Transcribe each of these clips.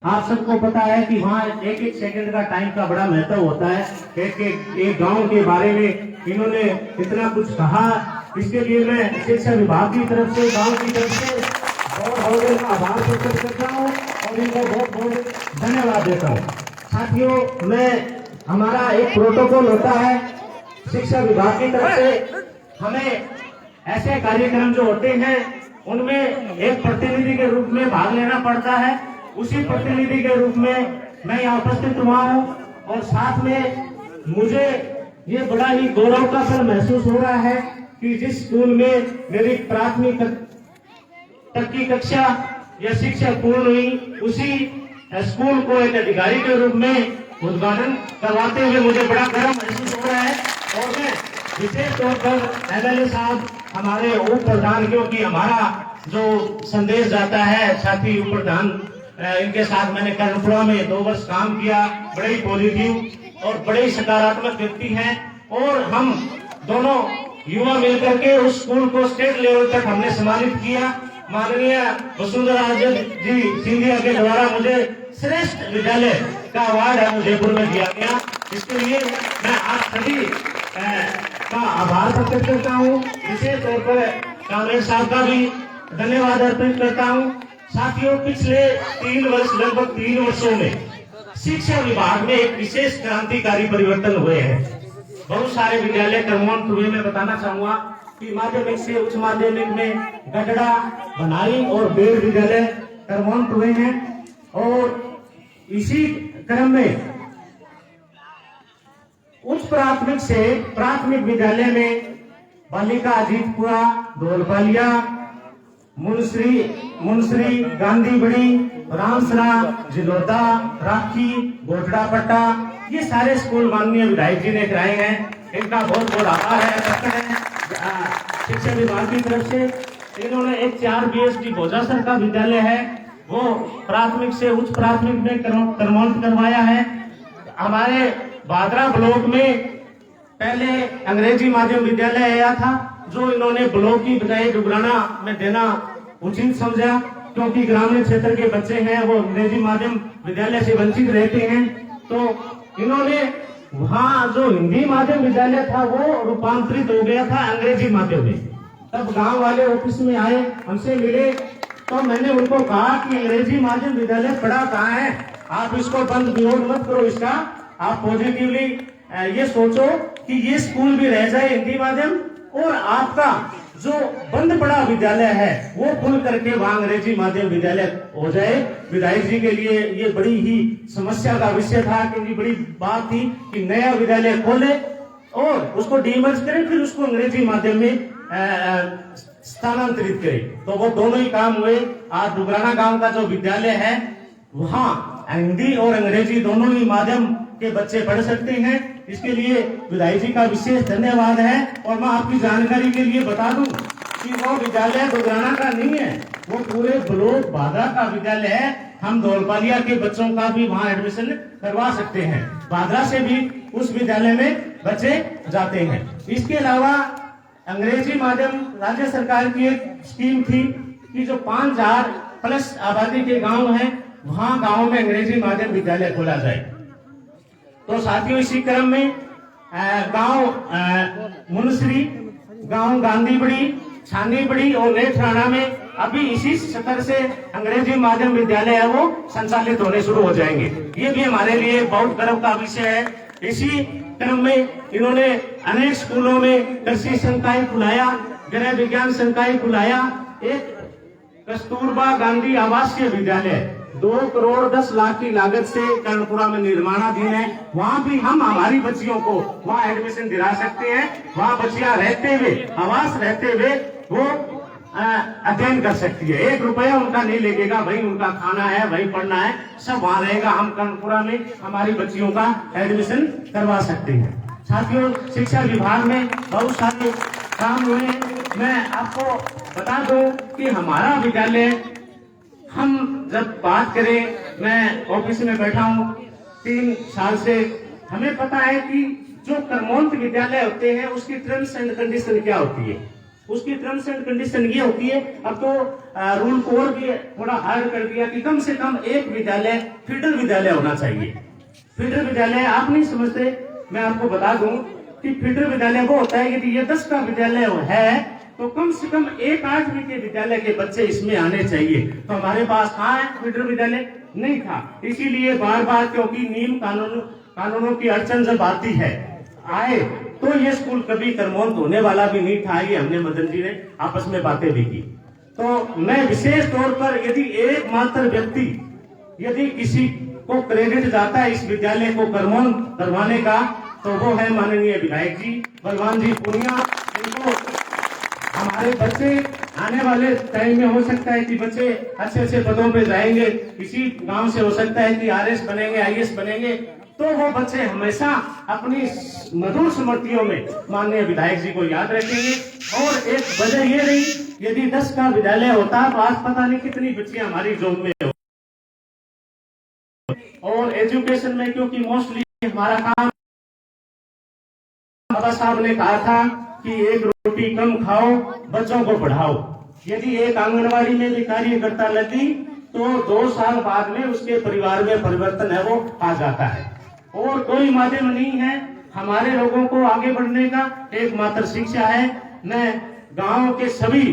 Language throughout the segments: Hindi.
आप सबको पता है कि वहाँ एक एक सेकंड का टाइम का बड़ा महत्व होता है। एक गांव के बारे में इन्होंने इतना कुछ कहा, इसके लिए मैं शिक्षा विभाग की तरफ से, गांव की तरफ से बहुत बहुत आभार प्रकट करता हूँ और इनको बहुत बहुत धन्यवाद देता हूँ। साथियों, मैं हमारा एक प्रोटोकॉल होता है शिक्षा विभाग की तरफ से, हमें ऐसे कार्यक्रम जो होते हैं उनमें एक प्रतिनिधि के रूप में भाग लेना पड़ता है। उसी प्रतिनिधि के रूप में मैं यहाँ उपस्थित हुआ हूँ और साथ में मुझे ये बड़ा ही गौरव का पल महसूस हो रहा है कि जिस स्कूल में मेरी प्राथमिक तक की कक्षा या शिक्षा पूर्ण हुई, उसी स्कूल को एक अधिकारी के रूप में उद्घाटन करवाते हुए मुझे बड़ा गर्व महसूस हो रहा है। और मैं विशेष तौर पर एमएलए साहब, हमारे उप प्रधान, क्योंकि हमारा जो संदेश जाता है, साथी उप प्रधान, इनके साथ मैंने कर्णपुरा में 2 वर्ष काम किया, बड़े ही पॉजिटिव और बड़े ही सकारात्मक व्यक्ति हैं और हम दोनों युवा मिलकर के उस स्कूल को स्टेट लेवल तक हमने सम्मानित किया। माननीय वसुंधरा जी सिंधिया के द्वारा मुझे श्रेष्ठ विद्यालय का अवार्ड है जयपुर में दिया गया। इसके लिए मैं आप सभी का आभार प्रकट करता हूँ। विशेष तौर पर कांग्रेस साहब का भी धन्यवाद अर्पित करता हूँ। साथियों, पिछले 3 वर्ष, लगभग 3 वर्षों में शिक्षा विभाग में एक विशेष क्रांतिकारी परिवर्तन हुए हैं। बहुत सारे विद्यालय क्रमोन्नत हुए। मैं बताना चाहूंगा कि माध्यमिक से उच्च माध्यमिक में गढ़ड़ा, बनाई और बेड़ विद्यालय क्रमोन्नत हुए हैं। और इसी क्रम में उच्च प्राथमिक से प्राथमिक विद्यालय में बालिका अजीतपुरा, धौलपालिया, मुंसरी, गांधीबड़ी, रामसरा, जिलोदा, राखी, गोटड़ापट्टा, ये सारे स्कूल माननीय विधायक जी ने कराए हैं। इनका बहुत बहुत आभार है शिक्षा विभाग की तरफ से। इन्होंने एक 4 BSD भोजासर का विद्यालय है, वो प्राथमिक से उच्च प्राथमिक में क्रमोन्नत करवाया है। हमारे भादरा ब्लॉक में पहले अंग्रेजी माध्यम विद्यालय आया था, जो इन्होंने ब्लॉक की बजाय डुगराना में देना उचित समझा, क्योंकि ग्रामीण क्षेत्र के बच्चे हैं वो अंग्रेजी माध्यम विद्यालय से वंचित रहते हैं। तो इन्होंने वहाँ जो हिंदी माध्यम विद्यालय था वो रूपांतरित हो गया था अंग्रेजी माध्यम में। तब गांव वाले ऑफिस में आए, हमसे मिले, तो मैंने उनको कहा कि अंग्रेजी माध्यम विद्यालय पड़ा कहाँ है, आप इसको बंद विरोध मत करो, इसका आप पॉजिटिवली ये सोचो कि ये स्कूल भी रह जाए हिंदी माध्यम और आपका जो बंद पड़ा विद्यालय है वो खुल करके वहां अंग्रेजी माध्यम विद्यालय हो जाए। विधायक जी के लिए ये बड़ी ही समस्या का विषय था, क्योंकि बड़ी बात थी कि नया विद्यालय खोले और उसको डीमर्ज करें, फिर उसको अंग्रेजी माध्यम में स्थानांतरित करें। तो वो दोनों ही काम हुए। आज डुगराना गांव का जो विद्यालय है वहाँ हिंदी और अंग्रेजी दोनों ही माध्यम के बच्चे पढ़ सकते हैं। इसके लिए विधायक जी का विशेष धन्यवाद है। और मैं आपकी जानकारी के लिए बता दूं कि वो विद्यालय डुगराना का नहीं है, वो पूरे ब्लॉक भादरा का विद्यालय है। हम धौलपालिया के बच्चों का भी वहाँ एडमिशन करवा सकते हैं। भादरा से भी उस विद्यालय में बच्चे जाते हैं। इसके अलावा अंग्रेजी माध्यम राज्य सरकार की एक स्कीम थी कि जो 5000 प्लस आबादी के गांव हैं वहां गांव में अंग्रेजी माध्यम विद्यालय खोला जाए। तो साथियों, इसी क्रम में गांव मुनसरी, गांव गांधीबड़ी, छानीबड़ी और नेथराना में अभी इसी सत्र से अंग्रेजी माध्यम विद्यालय है वो संचालित होने शुरू हो जाएंगे। ये भी हमारे लिए बहुत गर्व का विषय है। इसी क्रम में इन्होंने अनेक स्कूलों में कृषि संकाय खुलाया, गृह विज्ञान संकाय खुलाया, एक कस्तूरबा गांधी आवासीय विद्यालय 2 करोड़ 10 लाख की लागत से कर्णपुरा में निर्माणाधीन है। वहाँ भी हम हमारी बच्चियों को वहाँ एडमिशन दिला सकते हैं। वहाँ बच्चियां रहते हुए, आवास रहते हुए वो अध्ययन कर सकती है। 1 रुपया उनका नहीं लगेगा, वही उनका खाना है, वही पढ़ना है, सब वहाँ रहेगा। हम कर्णपुरा में हमारी बच्चियों का एडमिशन करवा सकते हैं। साथियों, शिक्षा विभाग में बहुत सारे काम हुए। मैं आपको बता दूं कि हमारा विद्यालय, हम जब बात करें, मैं ऑफिस में बैठा हूँ 3 साल से, हमें पता है कि जो क्रमोन्नत विद्यालय होते हैं उसकी टर्म्स एंड कंडीशन क्या होती है। उसकी टर्म्स एंड कंडीशन ये होती है, अब तो रूल को और भी थोड़ा हार्ड कर दिया कि कम से कम एक विद्यालय फीडर विद्यालय होना चाहिए। फीडर विद्यालय आप नहीं समझते, मैं आपको बता दूं कि फीडर विद्यालय वो होता है यदि ये 10 का विद्यालय है तो कम से कम एक 8वीं के विद्यालय के बच्चे इसमें आने चाहिए। तो हमारे पास कहाँ है फीडर विद्यालय? नहीं था। इसीलिए बार बार क्योंकि नियम कानूनों की अड़चन जब आती है आए तो ये स्कूल कभी कर्मोन्त होने वाला भी नहीं था। ये हमने मदन जी ने आपस में बातें भी की। तो मैं विशेष तौर पर यदि एकमात्र व्यक्ति यदि किसी को क्रेडिट जाता है इस विद्यालय को कर्मोन्त करवाने का तो वो है माननीय विधायक जी बलवान जी पूनिया। इनको हमारे बच्चे आने वाले टाइम में हो सकता है कि बच्चे अच्छे अच्छे पदों पे जाएंगे, इसी गांव से हो सकता है कि आरएस बनेंगे, आईएएस बनेंगे, तो वो बच्चे हमेशा अपनी मधुर स्मृतियों में माननीय विधायक जी को याद रखेंगे। और एक वजह ये रही, यदि 10 का विद्यालय होता तो आज पता नहीं कितनी बच्चियां हमारी जोन में हो। और एजुकेशन में क्योंकि मोस्टली हमारा काम, बाबा साहब ने कहा था कि एक रोटी कम खाओ, बच्चों को पढ़ाओ। यदि एक आंगनवाड़ी में भी कार्यकर्ता लगी तो 2 साल बाद में उसके परिवार में परिवर्तन है वो आ जाता है। और कोई माध्यम नहीं है हमारे लोगों को आगे बढ़ने का, एकमात्र शिक्षा है। मैं गांव के सभी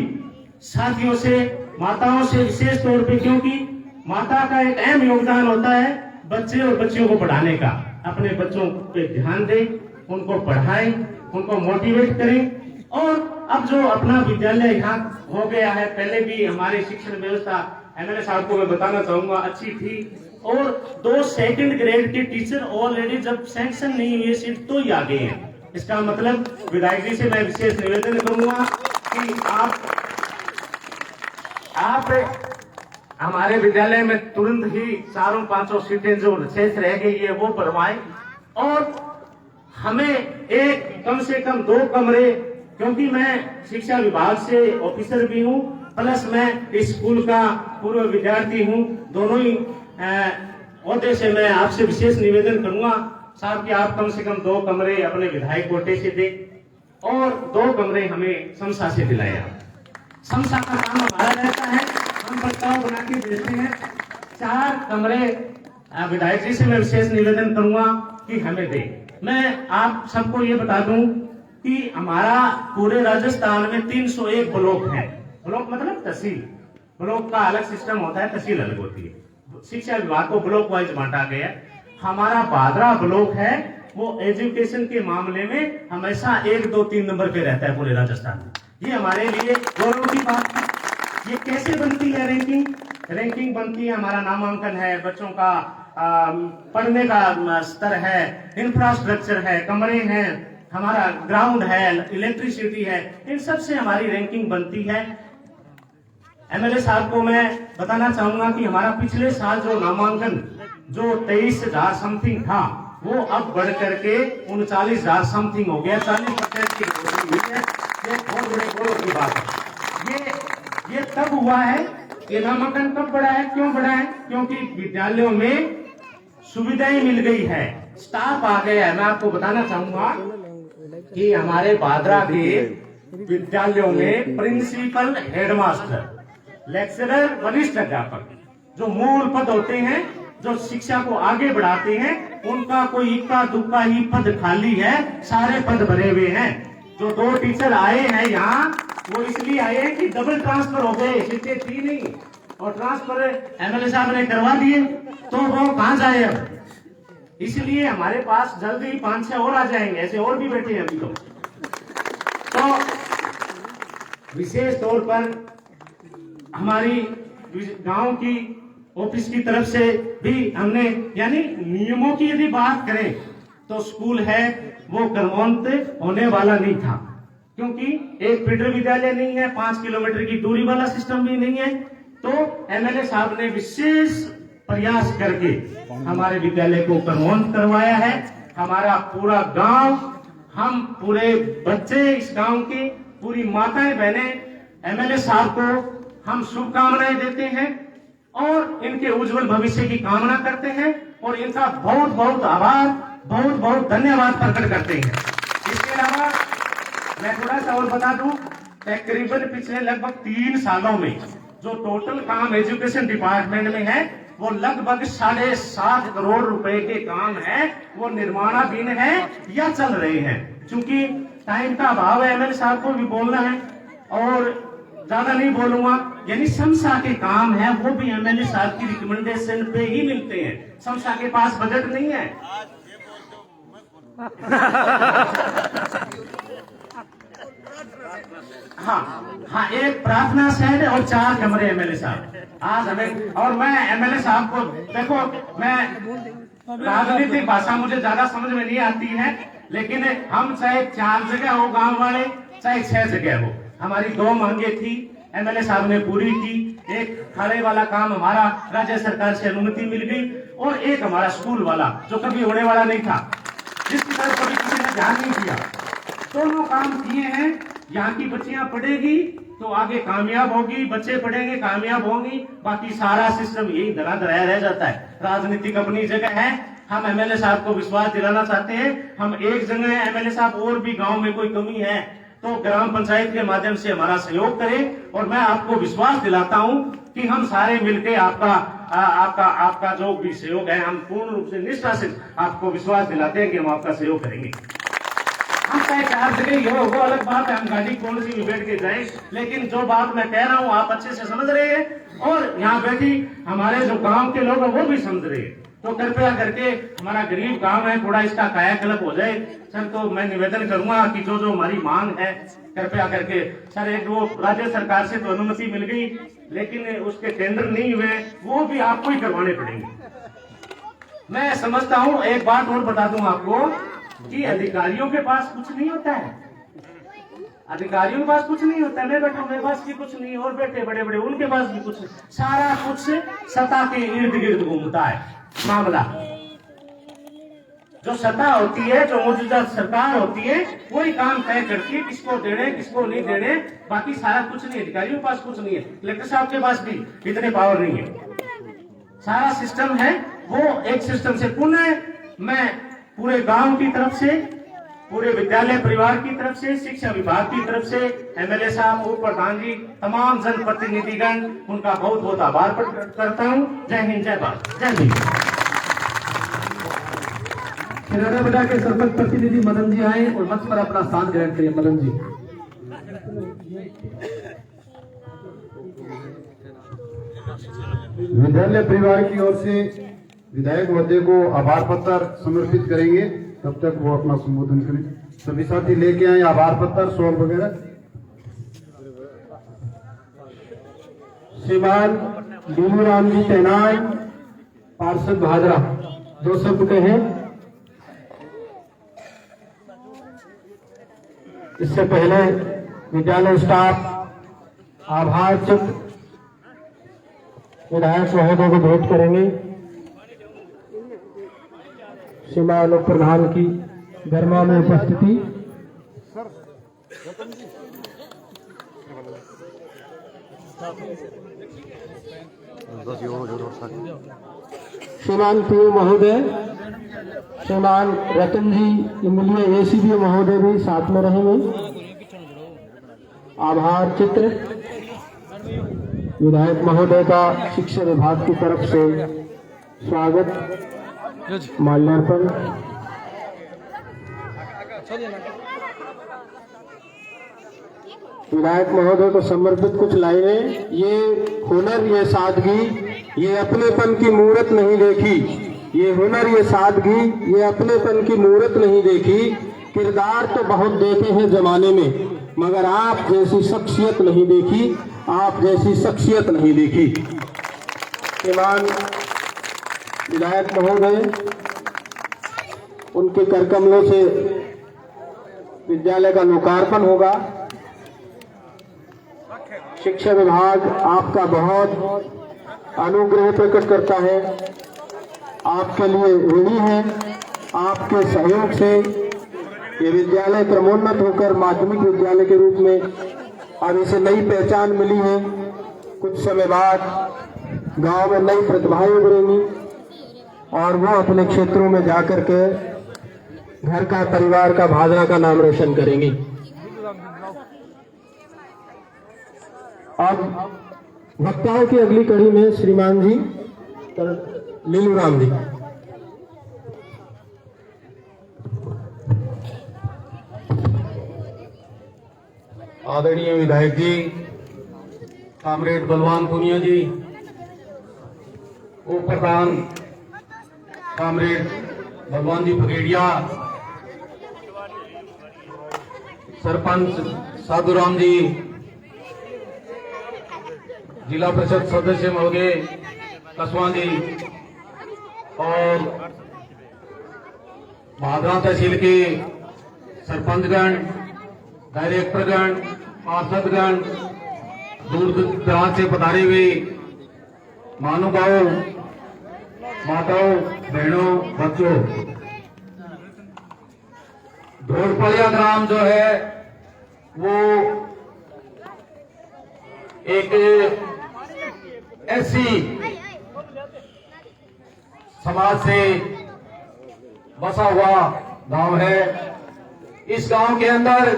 साथियों से, माताओं से विशेष तौर पे, क्योंकि माता का एक अहम योगदान होता है बच्चे और बच्चियों को पढ़ाने का। अपने बच्चों पे ध्यान दें, उनको पढ़ाएं, उनको मोटिवेट करें। और अब जो अपना विद्यालय यहाँ हो गया है, पहले भी हमारी शिक्षण व्यवस्था एमएलए साहब को मैं बताना चाहूंगा अच्छी थी। और 2 सेकंड ग्रेड के टीचर ऑलरेडी जब सैंक्शन नहीं हुए सीट तो ही आ गए हैं। इसका मतलब विधायक जी से मैं विशेष निवेदन करूंगा कि आप हमारे विद्यालय में तुरंत ही 4-5 सीटें जो शेष रह गई है वो भरवाएं। और हमें एक कम से कम 2 कमरे, क्योंकि मैं शिक्षा विभाग से ऑफिसर भी हूं प्लस मैं इस स्कूल का पूर्व विद्यार्थी हूं, दोनों ही ओहदे से मैं आपसे विशेष निवेदन करूंगा साहब कि आप कम से कम 2 कमरे अपने विधायक कोटे से दें और 2 कमरे हमें समसा से दिलाएं। समसा का काम हमारा रहता है, हम प्रस्ताव बना के भेजते हैं। 4 कमरे विधायक जी से मैं विशेष निवेदन करूंगा कि हमें दें। मैं आप सबको ये बता दूं कि हमारा पूरे राजस्थान में 301 ब्लॉक है। ब्लॉक मतलब तहसील, ब्लॉक का अलग सिस्टम होता है, तहसील अलग होती है। शिक्षा विभाग को ब्लॉक वाइज बांटा गया। हमारा भादरा ब्लॉक है, वो एजुकेशन के मामले में हमेशा 1, 2, 3 नंबर पे रहता है पूरे राजस्थान में। ये हमारे लिए गौरव की बात है। ये कैसे बनती है रैंकिंग बनती है, हमारा नामांकन है, बच्चों का पढ़ने का स्तर है, इंफ्रास्ट्रक्चर है, कमरे हैं, हमारा ग्राउंड है, इलेक्ट्रिसिटी है, इन सब से हमारी रैंकिंग बनती है। एमएलए साहब को मैं बताना चाहूंगा कि हमारा पिछले साल जो नामांकन जो 23,000 समथिंग था वो अब बढ़ करके 39,000 समथिंग हो गया, 40% की वृद्धि हुई है। ये बहुत बड़े गौरव की बात है। ये तब हुआ है, ये नामांकन कब बढ़ा है, क्यों बढ़ा है? क्योंकि विद्यालयों में सुविधाएं मिल गई है, स्टाफ आ गया है। मैं आपको बताना चाहूंगा कि हमारे भादरा के विद्यालयों में प्रिंसिपल, हेडमास्टर, लेक्चरर, वरिष्ठ अध्यापक जो मूल पद होते हैं, जो शिक्षा को आगे बढ़ाते हैं, उनका कोई इक्का दुक्का ही पद खाली है, सारे पद भरे हुए हैं। जो 2 टीचर आए हैं यहाँ वो इसलिए आए हैं कि डबल ट्रांसफर हो गए, सीटें थी नहीं और ट्रांसफर एमएलए साहब ने करवा दिए, तो वो कहां जाए अब? इसलिए हमारे पास जल्दी 5-6 और आ जाएंगे, ऐसे और भी बैठे हैं अभी तो विशेष तौर पर हमारी गांव की ऑफिस की तरफ से भी हमने, यानी नियमों की यदि बात करें तो स्कूल है वो कर्मोन्त होने वाला नहीं था, क्योंकि एक फीडर विद्यालय नहीं है, 5 किलोमीटर की दूरी वाला सिस्टम भी नहीं है। तो एमएलए साहब ने विशेष प्रयास करके हमारे विद्यालय को कर्मोन्त करवाया है। हमारा पूरा गांव, हम पूरे बच्चे इस गांव की, पूरी माताएं बहनें एमएलए साहब को हम शुभकामनाएं देते हैं और इनके उज्जवल भविष्य की कामना करते हैं और इनका बहुत बहुत आभार, बहुत बहुत धन्यवाद प्रकट करते हैं। इसके अलावा मैं थोड़ा सा और बता दूं तकरीबन पिछले लगभग 3 सालों में जो टोटल काम एजुकेशन डिपार्टमेंट में है वो लगभग 7.5 करोड़ रुपए के काम है, वो निर्माणाधीन है या चल रहे हैं। क्योंकि टाइम का अभाव है, एमएलए साहब को भी बोलना है और ज्यादा नहीं बोलूंगा। यानी समसा के काम है वो भी एमएलए साहब की रिकमेंडेशन पे ही मिलते हैं। समसा के पास बजट नहीं है। हाँ, एक प्रार्थना सेट और 4 कमरे एमएलए साहब आज हमें। और मैं एमएलए साहब को देखो, मैं राजनीतिक भाषा मुझे ज्यादा समझ में नहीं आती है, लेकिन हम चाहे 4 जगह हो गांव वाले, चाहे 6 जगह हो, हमारी 2 मांगे थी, एमएलए साहब ने पूरी की। एक खाड़े वाला काम हमारा राज्य सरकार से अनुमति मिल गई और एक हमारा स्कूल वाला जो कभी होने वाला नहीं था, जिसकी तरफ कभी किसी ने ध्यान नहीं दिया। दोनों काम किए हैं। यहाँ की बच्चियां पढ़ेगी तो आगे कामयाब होगी, बच्चे पढ़ेंगे कामयाब होंगी, बाकी सारा सिस्टम यही धरा धराया रह जाता है। राजनीतिक अपनी जगह है, हम एमएलए साहब को विश्वास दिलाना चाहते हैं। हम एक जगह है एमएलए साहब, और भी गांव में कोई कमी है तो ग्राम पंचायत के माध्यम से हमारा सहयोग करें। और मैं आपको विश्वास दिलाता हूं कि हम सारे मिलकर आपका जो भी सहयोग है, हम पूर्ण रूप से निष्ठा से आपको विश्वास दिलाते हैं कि हम आपका सहयोग करेंगे। हम चाहे 4 जगह ही हो, वो अलग बात है, हम गाड़ी कौन सी भी बैठ के जाए, लेकिन जो बात मैं कह रहा हूँ आप अच्छे से समझ रहे हैं और यहाँ बैठी हमारे जो गांव के लोग हैं वो भी समझ रहे हैं। तो कृपया करके, हमारा गरीब गांव है, थोड़ा इसका कायाकल्प हो जाए सर। तो मैं निवेदन करूंगा कि जो जो हमारी मांग है कृपया करके सर, एक वो राज्य सरकार से तो अनुमति मिल गई लेकिन उसके टेंडर नहीं हुए, वो भी आपको ही करवाने पड़ेंगे। मैं समझता हूँ, एक बात और बता दूं आपको कि अधिकारियों के पास कुछ नहीं होता है, अधिकारियों के पास कुछ नहीं होता है। मैं बैठा, मेरे पास भी कुछ नहीं, और बैठे बड़े बड़े उनके पास भी कुछ, सारा कुछ सत्ता के इर्द गिर्द घूमता है मामला। जो सत्ता होती है, जो मौजूदा सरकार होती है, वही काम तय करती है किसको देने किसको नहीं देने, बाकी सारा कुछ नहीं। अधिकारियों के पास कुछ नहीं है, कलेक्टर साहब के पास भी इतने पावर नहीं है। सारा सिस्टम है वो एक सिस्टम से। पुनः मैं पूरे गांव की तरफ से, पूरे विद्यालय परिवार की तरफ से, शिक्षा विभाग की तरफ से, एमएलए साहब, उप प्रधान जी, तमाम जनप्रतिनिधिगण, उनका बहुत बहुत आभार प्रकट करता हूं। जय हिंद, जय भारत, जय भीम। बेटा के सरपंच प्रतिनिधि मदन जी आए और मंच पर अपना स्थान ग्रहण करिए। मदन जी। विद्यालय परिवार की ओर से विधायक महोदय को आभार पत्र समर्पित करेंगे, तब तक वो अपना संबोधन करें। सभी साथी लेके आए आभार पत्र, शॉल वगैरह। श्रीमान डीनू राम जी तैनान, पार्षद भादरा, 2 शब्द कहें। इससे पहले विद्यालय स्टाफ आभार चित्र विधायक महोदय को भेंट करेंगे। श्रीमान उप प्रधान की गर्मा में उपस्थिति। श्रीमान पीओ महोदय, श्रीमान रतन जी इमलिया एसीबी महोदय भी साथ में रहेंगे। आभार चित्र विधायक महोदय का शिक्षा विभाग की तरफ से स्वागत, माल्यार्पण। विधायक महोदय को समर्पित कुछ लाइनें। ये हुनर, ये सादगी, ये अपनेपन की मूरत नहीं देखी। ये हुनर, ये सादगी, ये अपनेपन की मूरत नहीं देखी। किरदार तो बहुत देखे हैं जमाने में, मगर आप जैसी शख्सियत नहीं देखी, आप जैसी शख्सियत नहीं देखी। श्रीमान विधायक महोदय, उनके करकमलों से विद्यालय का लोकार्पण होगा। शिक्षा विभाग आपका बहुत अनुग्रह प्रकट करता है, आपके लिए ऋणी है। आपके सहयोग से ये विद्यालय क्रमोन्नत होकर माध्यमिक विद्यालय के रूप में अब इसे नई पहचान मिली है। कुछ समय बाद गांव में नई प्रतिभाएं उभरेंगी और वो अपने क्षेत्रों में जाकर के घर का, परिवार का, भादरा का नाम रोशन करेंगी। अब वक्ताओं की अगली कड़ी में श्रीमान जी लीलू राम जी। आदरणीय विधायक जी, कामरेड बलवान पुनिया जी, उप प्रधान कामरेड भगवान जी पगेड़िया, सरपंच साधुराम जी, जिला परिषद सदस्य महोदय कसवा जी और भादरा तहसील के सरपंचगण, डायरेक्टरगण, पार्षदगण, दूर दराज से पधारे हुए महानुभावों, माताओं, बहनों, बच्चों, ढोलपलिया ग्राम जो है वो एक ऐसी समाज से बसा हुआ गांव है। इस गांव के अंदर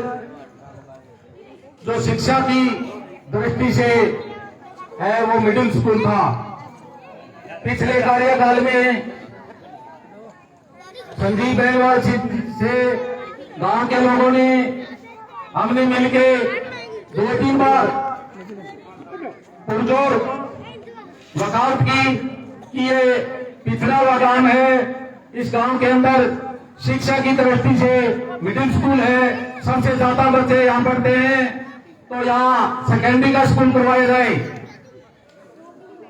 जो शिक्षा की दृष्टि से है वो मिडिल स्कूल था। पिछले कार्यकाल में संजीव बेनीवाल से गांव के लोगों ने हमने मिलके 2-3 बार पुरजोर वकालत की कि ये पिछड़ा हुआ गांव है, इस गांव के अंदर शिक्षा की दृष्टि से मिडिल स्कूल है, सबसे ज्यादा बच्चे यहाँ पढ़ते हैं, तो यहाँ सेकेंडरी का स्कूल करवाया जाए।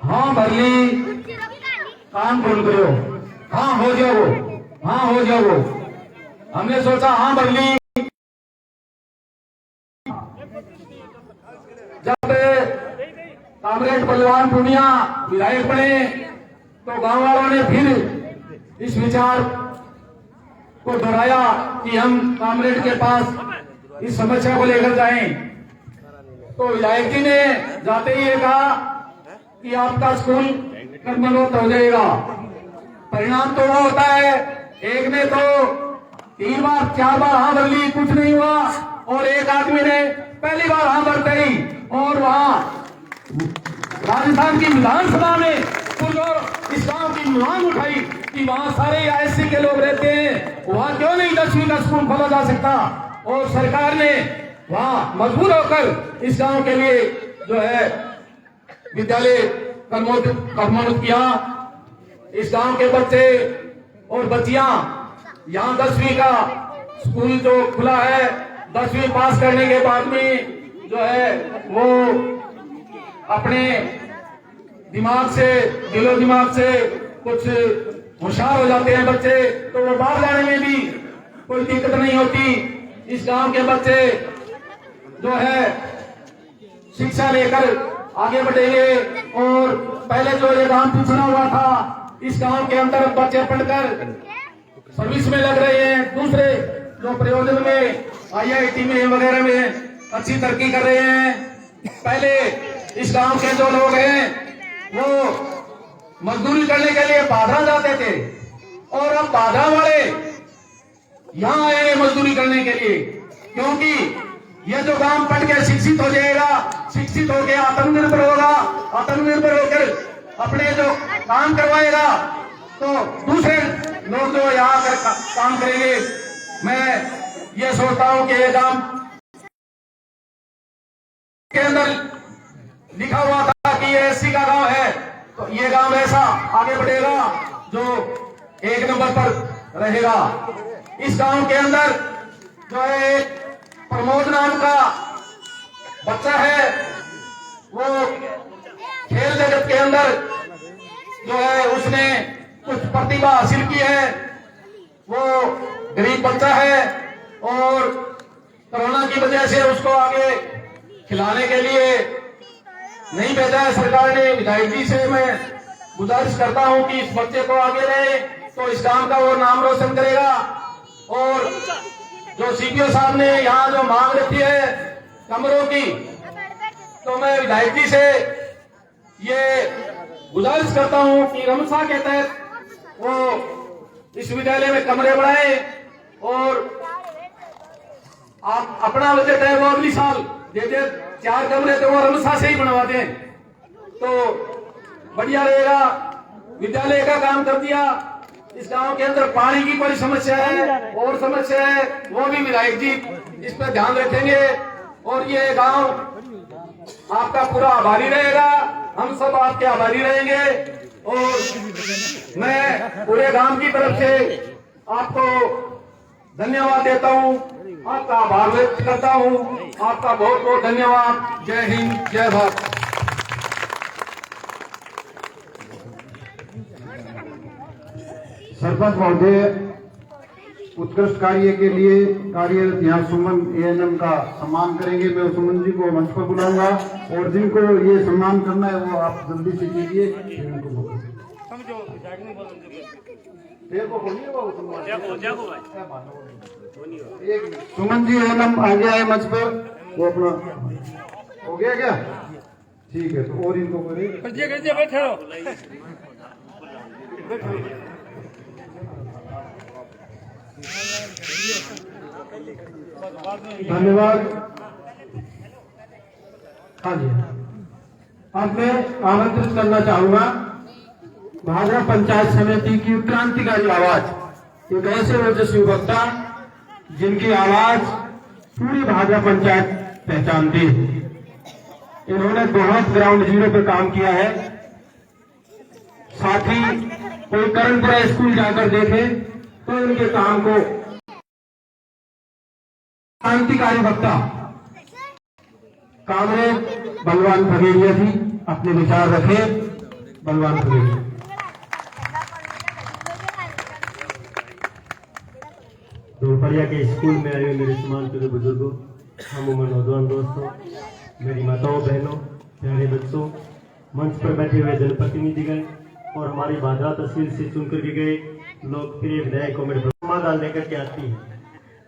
हाँ भरली, काम खोल करो, हाँ हो जाओ, हाँ हो जाओ। हमने सोचा हाँ भरली। जब कामरेड बलवान पुनिया विधायक बने तो गांव वालों ने फिर इस विचार को दोहराया कि हम कामरेड के पास इस समस्या को लेकर जाएं। तो विधायक जी ने जाते ही ये कहा कि आपका स्कूल कर्मन्वत हो जाएगा। परिणाम तो वो होता है, एक ने तो 3 बार 4 बार हाँ भर ली, कुछ नहीं हुआ, और एक आदमी ने पहली बार हाँ भरते ही और वहां राजस्थान की विधानसभा में इस गांव की मांग उठाई कि वहां सारे एससी के लोग रहते हैं, वहां क्यों नहीं 10वीं का स्कूल खोला जा सकता। और सरकार ने वहां मजबूर होकर इस गांव के लिए जो है विद्यालय कर्मोन्नत किया। इस गांव के बच्चे और बच्चियां यहाँ 10वीं का स्कूल जो खुला है, 10वीं पास करने के बाद में जो है वो अपने दिमाग से, दिलो दिमाग से कुछ होशियार हो जाते हैं बच्चे, तो वो बाहर जाने में भी कोई दिक्कत नहीं होती। इस गांव के बच्चे जो है शिक्षा लेकर आगे बढ़ेंगे। और पहले जो ये गांव पिछड़ा हुआ था, इस गांव के अंदर बच्चे पढ़कर सर्विस में लग रहे हैं, दूसरे जो प्रयोजन में IIT में वगैरह में अच्छी तरक्की कर रहे हैं। पहले इस गांव के जो लोग हैं वो मजदूरी करने के लिए बाधरा जाते थे, और अब बाधरा वाले यहाँ आए हैं मजदूरी करने के लिए, क्योंकि ये जो गांव पढ़ के शिक्षित हो जाएगा, शिक्षित होकर आत्मनिर्भर होगा, आत्मनिर्भर होकर अपने जो काम करवाएगा तो दूसरे लोग जो यहाँ आकर काम करेंगे। मैं ये सोचता हूँ कि ये गांव के अंदर लिखा हुआ था कि ये एससी का गांव है, तो ये गांव ऐसा आगे बढ़ेगा जो 1 नंबर पर रहेगा। इस गांव के अंदर जो है प्रमोद नाम का बच्चा है, वो खेल जगत के अंदर जो है उसने कुछ प्रतिभा हासिल की है। वो गरीब बच्चा है और कोरोना की वजह से उसको आगे खिलाने के लिए नहीं भेजा है सरकार ने। विधायक जी से मैं गुजारिश करता हूं कि इस बच्चे को आगे रहे तो इस काम का वो नाम रोशन करेगा। और जो CPO साहब ने यहाँ जो मांग रखी है कमरों की, तो मैं विधायक जी से ये गुजारिश करता हूं कि रमसा के तहत वो इस विद्यालय में कमरे बढ़ाए, और आप अपना बजट है वो अगली साल दे दे 4 कमरे तो वो रमसा से ही बनवा दें तो बढ़िया रहेगा। विद्यालय का काम कर दिया। इस गांव के अंदर पानी की बड़ी समस्या है और समस्या है, वो भी विधायक जी इस पर ध्यान रखेंगे और ये गांव आपका पूरा आभारी रहेगा। हम सब आपके आभारी रहेंगे और मैं पूरे गांव की तरफ से आपको धन्यवाद देता हूं, आपका आभार व्यक्त करता हूं। आपका बहुत बहुत धन्यवाद। जय हिंद, जय भारत। सरपंच महोदय उत्कृष्ट कार्य के लिए कार्यरत यहाँ सुमन एएनएम का सम्मान करेंगे। मैं सुमन जी को मंच पर बुलाऊंगा और जिनको ये सम्मान करना है वो आप जल्दी से कीजिए। सुमन जी एएनएम आगे आए मंच पर। वो अपना हो गया क्या? ठीक है, तो और इनको धन्यवाद। हाँ जी, अब मैं आमंत्रित करना चाहूंगा भाजपा पंचायत समिति की क्रांतिकारी आवाज, एक ऐसे ओजस्वी वक्ता जिनकी आवाज पूरी भाजपा पंचायत पहचानती है। इन्होंने बहुत ग्राउंड जीरो पर काम किया है। साथ ही कोई करणपुरा स्कूल जाकर देखे तो इनके काम को क्रांतिकारी वक्ता कामरेड बलवान फगेड़िया जी अपने विचार रखे। बलवान फगेड़िया। दोपहरिया के स्कूल में आए हुए मेरे सम्मानित बुजुर्गों, हम उम्र नौजवान दोस्तों, मेरी माताओं बहनों, प्यारे बच्चों, मंच पर बैठे हुए जनप्रतिनिधिगण और हमारी भाजपा तस्वीर से चुन करके गए लोकप्रिय विधायक कॉमेडी दाल लेकर के आती है।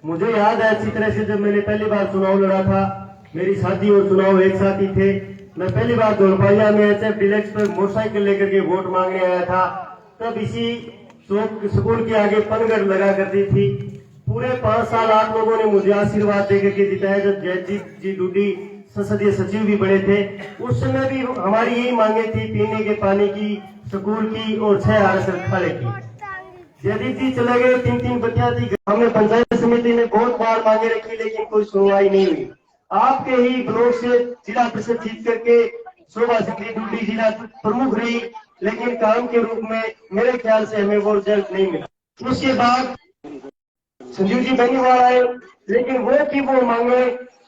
मुझे याद है अच्छी तरह से जब मैंने पहली बार चुनाव लड़ा था, मेरी शादी और चुनाव एक साथ ही थे। मैं पहली बार दोपहरिया में एचएफ डिलक्स पर मोटरसाइकिल लेकर के वोट मांगने आया था। तब इसी चौक स्कूल के आगे पनगढ़ लगा करती थी। पूरे 5 साल आप लोगों ने मुझे आशीर्वाद देकर के जिताया। जब जयजीत जी डूडी संसदीय सचिव भी बने थे, उस समय भी हमारी यही मांगे थी, पीने के पानी की, स्कूल की और 6 आरक्षण खाने की। जयदीप जी चले गए, 3-3 बच्चियां थी। हमने पंचायत समिति में बहुत बार मांगे रखी लेकिन कोई सुनवाई नहीं हुई। आपके ही ब्लॉक से जिला परिषद जीत करके शोभा सिंह डूडी जिला प्रमुख रही, लेकिन काम के रूप में मेरे ख्याल से हमें वो रिजल्ट नहीं मिला। उसके बाद संजीव जी बेनीवाल आए, लेकिन वो की वो मांगे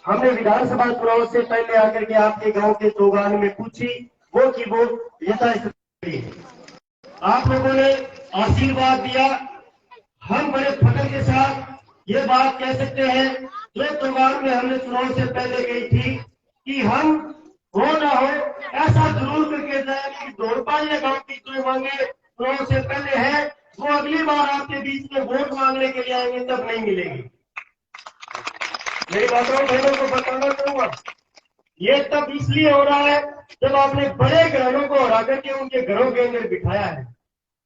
हमने विधानसभा चुनाव से पहले आकर के आपके गांव के चौगान में पूछी, वो की वो यथास्थिति। आप लोगों ने आशीर्वाद दिया। हम बड़े फख्र के साथ ये बात कह सकते हैं, जो चौगान में हमने चुनाव से पहले गई थी कि हम हो ना हो ऐसा जरूर करके जाए कि दौड़पालिया गांव की जो मांगे चुनाव से पहले है वो अगली बार आपके बीच में वोट मांगने के लिए आएंगे तब नहीं मिलेगी। मेरी बातों बहनों को बताना चाहूंगा, ये तब इसलिए हो रहा है जब आपने बड़े ग्रहणों को हरा करके उनके घरों के अंदर बिठाया है।